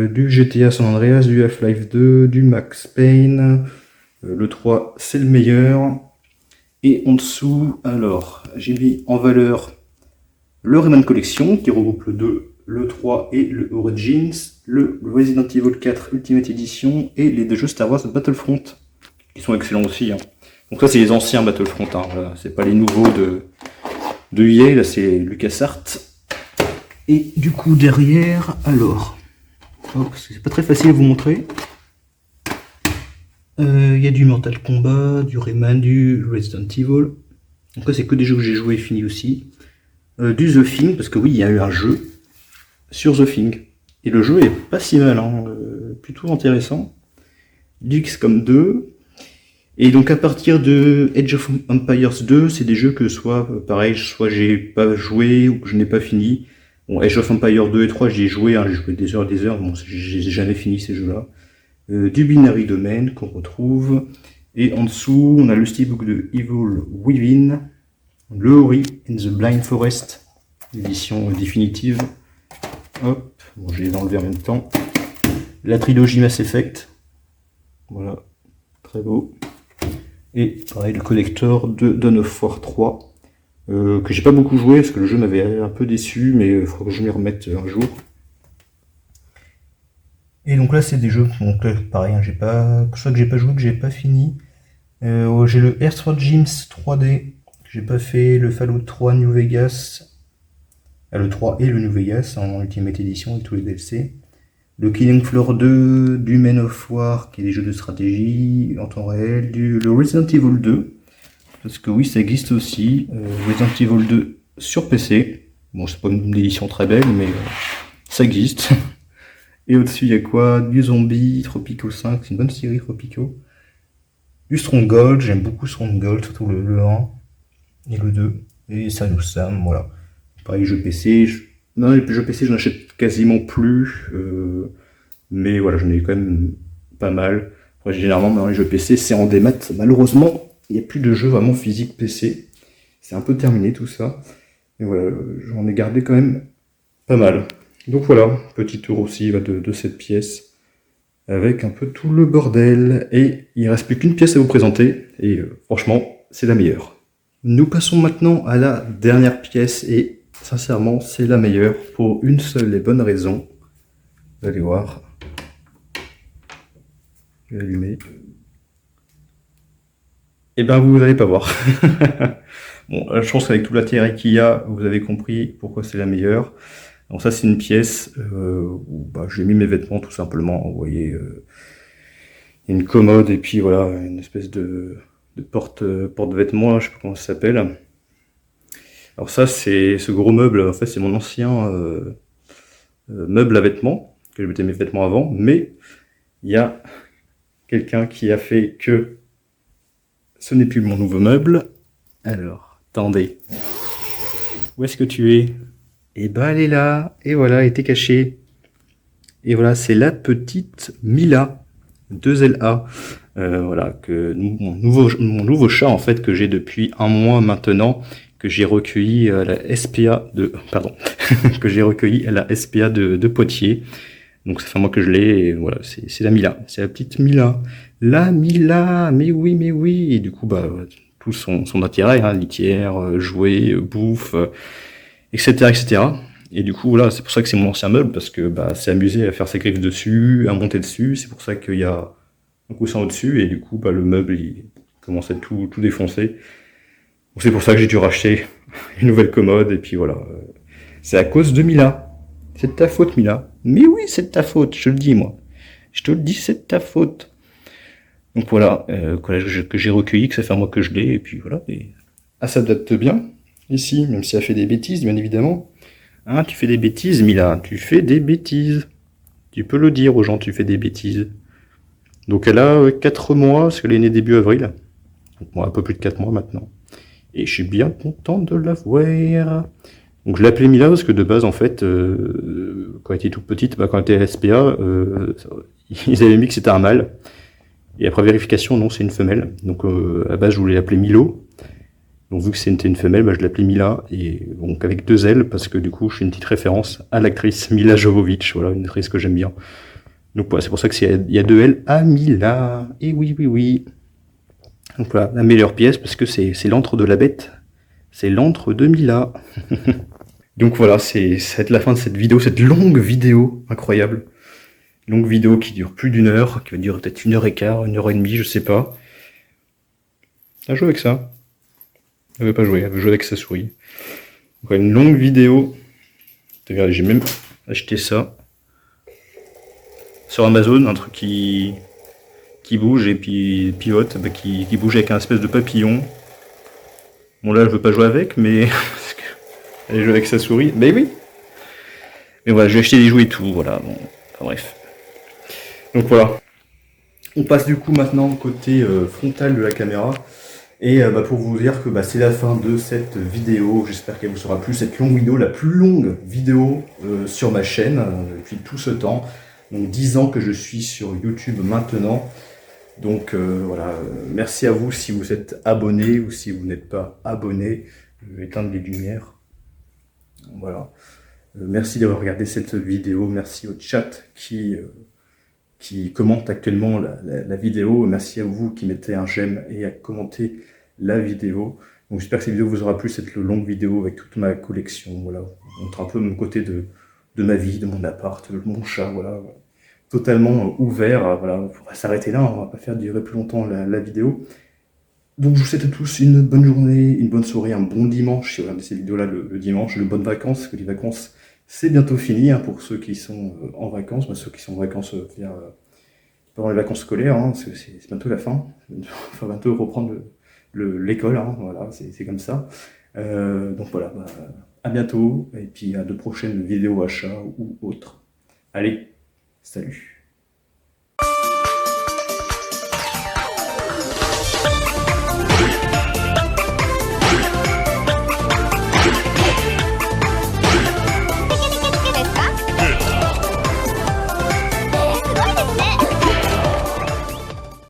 du GTA San Andreas, du Half-Life 2, du Max Payne. Le 3, c'est le meilleur. Et en dessous, alors, j'ai mis en valeur le Rayman Collection qui regroupe le 2, le 3 et le Origins, le Resident Evil 4 Ultimate Edition et les deux jeux Star Wars Battlefront qui sont excellents aussi. Hein. Donc ça c'est les anciens Battlefront, hein. Voilà, c'est pas les nouveaux de EA, là c'est LucasArts. Et du coup derrière, alors, c'est pas très facile à vous montrer. Il y a du Mortal Kombat, du Rayman, du Resident Evil. Donc là c'est que des jeux que j'ai joué et fini aussi. Du The Thing, parce que oui il y a eu un jeu sur The Thing. Et le jeu est pas si mal, hein, plutôt intéressant. Du XCOM 2. Et donc à partir de Age of Empires 2, c'est des jeux que soit pareil, soit j'ai pas joué ou que je n'ai pas fini. Bon, Age of Empires 2 et 3, j'y ai joué, hein, j'ai joué des heures, bon, j'ai jamais fini ces jeux-là. Du Binary Domain qu'on retrouve. Et en dessous, on a le steelbook de Evil Within, le Ori in the Blind Forest, édition définitive. Hop, bon, je les ai enlevés en même temps. La trilogie Mass Effect. Voilà, très beau. Et pareil, le collector de Dawn of War 3, que j'ai pas beaucoup joué parce que le jeu m'avait un peu déçu, mais il faudra que je m'y remette un jour. Et donc là, c'est des jeux, donc pareil, hein, soit que j'ai pas joué, que j'ai pas fini. J'ai le Earthworm Jim 3D, que j'ai pas fait, le Fallout 3 New Vegas, le 3 et le New Vegas en Ultimate Edition et tous les DLC. Le Killing Floor 2, du Men of War, qui est des jeux de stratégie en temps réel, le Resident Evil 2, parce que oui, ça existe aussi, Resident Evil 2 sur PC. Bon, c'est pas une édition très belle, mais ça existe. Et au-dessus, il y a quoi? Du Zombie, Tropico 5, c'est une bonne série, Tropico. Du Stronghold, j'aime beaucoup Stronghold, surtout le 1 et le 2. Et Son of Sam, voilà. Pareil, jeux PC. Non, les jeux PC, je n'achète quasiment plus. Mais voilà, j'en ai quand même pas mal. Après, généralement, dans les jeux PC, c'est en démat. Malheureusement, il n'y a plus de jeux vraiment physiques PC. C'est un peu terminé tout ça. Et voilà, j'en ai gardé quand même pas mal. Donc voilà, petit tour aussi de cette pièce, avec un peu tout le bordel. Et il ne reste plus qu'une pièce à vous présenter, et franchement, c'est la meilleure. Nous passons maintenant à la dernière pièce, et sincèrement, c'est la meilleure, pour une seule et bonne raison. Vous allez voir. Je vais allumer. Et ben vous n'allez pas voir. Bon, je pense qu'avec tout l'intérêt qu'il y a, vous avez compris pourquoi c'est la meilleure. Donc ça c'est une pièce où j'ai mis mes vêtements tout simplement. Vous voyez, il y a une commode et puis voilà, une espèce de porte-vêtements, je sais pas comment ça s'appelle. Alors ça c'est ce gros meuble, en fait c'est mon ancien meuble à vêtements, que je mettais mes vêtements avant, mais il y a quelqu'un qui a fait que ce n'est plus mon nouveau meuble. Alors, attendez. Où est-ce que tu es? Et ben elle est là, et voilà, elle était cachée. Et voilà, c'est la petite Mila, 2LA. Voilà, mon nouveau chat en fait que j'ai depuis un mois maintenant, que j'ai recueilli à la SPA que j'ai recueilli à la SPA de Poitiers. Donc ça fait un mois que je l'ai, et voilà, c'est la Mila, c'est la petite Mila. La Mila, mais oui. Et du coup, tout son intérêt, hein, litière, jouets, bouffe, etc. Et du coup, voilà, c'est pour ça que c'est mon ancien meuble, parce que c'est amusé à faire ses griffes dessus, à monter dessus. C'est pour ça qu'il y a un coussin au-dessus, et du coup, le meuble, il commence à tout défoncer. Donc c'est pour ça que j'ai dû racheter une nouvelle commode, et puis voilà. C'est à cause de Mila. C'est de ta faute, Mila. Mais oui, c'est de ta faute, je te le dis, moi. Je te le dis, c'est de ta faute. Donc voilà, que j'ai recueilli, que ça fait un mois que je l'ai, et puis voilà. Ça date bien, ici, même si elle fait des bêtises, bien évidemment. Hein, tu fais des bêtises, Mila, tu fais des bêtises. Tu peux le dire aux gens, tu fais des bêtises. Donc elle a 4 mois, parce qu'elle est née début avril. Donc moi, un peu plus de 4 mois maintenant. Et je suis bien content de la voir. Donc je l'ai appelée Mila parce que de base, en fait, quand elle était toute petite, quand elle était à la SPA, ils avaient mis que c'était un mâle. Et après vérification, non, c'est une femelle. Donc à la base, je voulais l'appeler Milo. Donc vu que c'était une femelle, je l'appelais Mila, et donc avec 2 L, parce que du coup, je fais une petite référence à l'actrice Mila Jovovich, voilà, une actrice que j'aime bien. Donc voilà, c'est pour ça qu'il y a 2 L à Mila. Et oui. Donc voilà, la meilleure pièce, parce que c'est l'antre de la bête. C'est l'antre de Mila. Donc voilà, ça va être la fin de cette vidéo, cette longue vidéo incroyable. Longue vidéo qui dure plus d'une heure, qui va durer peut-être 1 h 15, 1 h 30, je sais pas. Elle joue avec ça. Elle veut pas jouer, elle veut jouer avec sa souris. Donc une longue vidéo. Regardez, j'ai même acheté ça. Sur Amazon, un truc qui bouge et puis pivote, qui bouge avec un espèce de papillon. Bon là je veux pas jouer avec, mais elle joue avec sa souris. Mais oui. Mais voilà, j'ai acheté des jouets et tout, voilà. Bon, enfin bref. Donc voilà. On passe du coup maintenant au côté frontal de la caméra. Et pour vous dire que c'est la fin de cette vidéo. J'espère qu'elle vous sera plu. Cette longue vidéo, la plus longue vidéo sur ma chaîne depuis tout ce temps. Donc 10 ans que je suis sur YouTube maintenant. Donc voilà, merci à vous si vous êtes abonné ou si vous n'êtes pas abonné. Je vais éteindre les lumières. Voilà. Merci d'avoir regardé cette vidéo. Merci au chat qui commente actuellement la vidéo. Merci à vous qui mettez un j'aime et à commenter la vidéo. Donc j'espère que cette vidéo vous aura plu, cette longue vidéo avec toute ma collection. Voilà, on montre un peu mon côté de ma vie, de mon appart, de mon chat, voilà. Totalement ouvert, voilà, on va s'arrêter là, on va pas faire durer plus longtemps la vidéo. Donc je vous souhaite à tous une bonne journée, une bonne soirée, un bon dimanche si vous regardez cette vidéo-là le dimanche, de bonnes vacances, que les vacances c'est bientôt fini pour ceux qui sont en vacances, ceux qui sont en vacances pendant les vacances scolaires, c'est bientôt la fin, il faut bientôt reprendre l'école, voilà, c'est comme ça. Donc voilà, à bientôt, et puis à de prochaines vidéos achats ou autres. Allez, salut!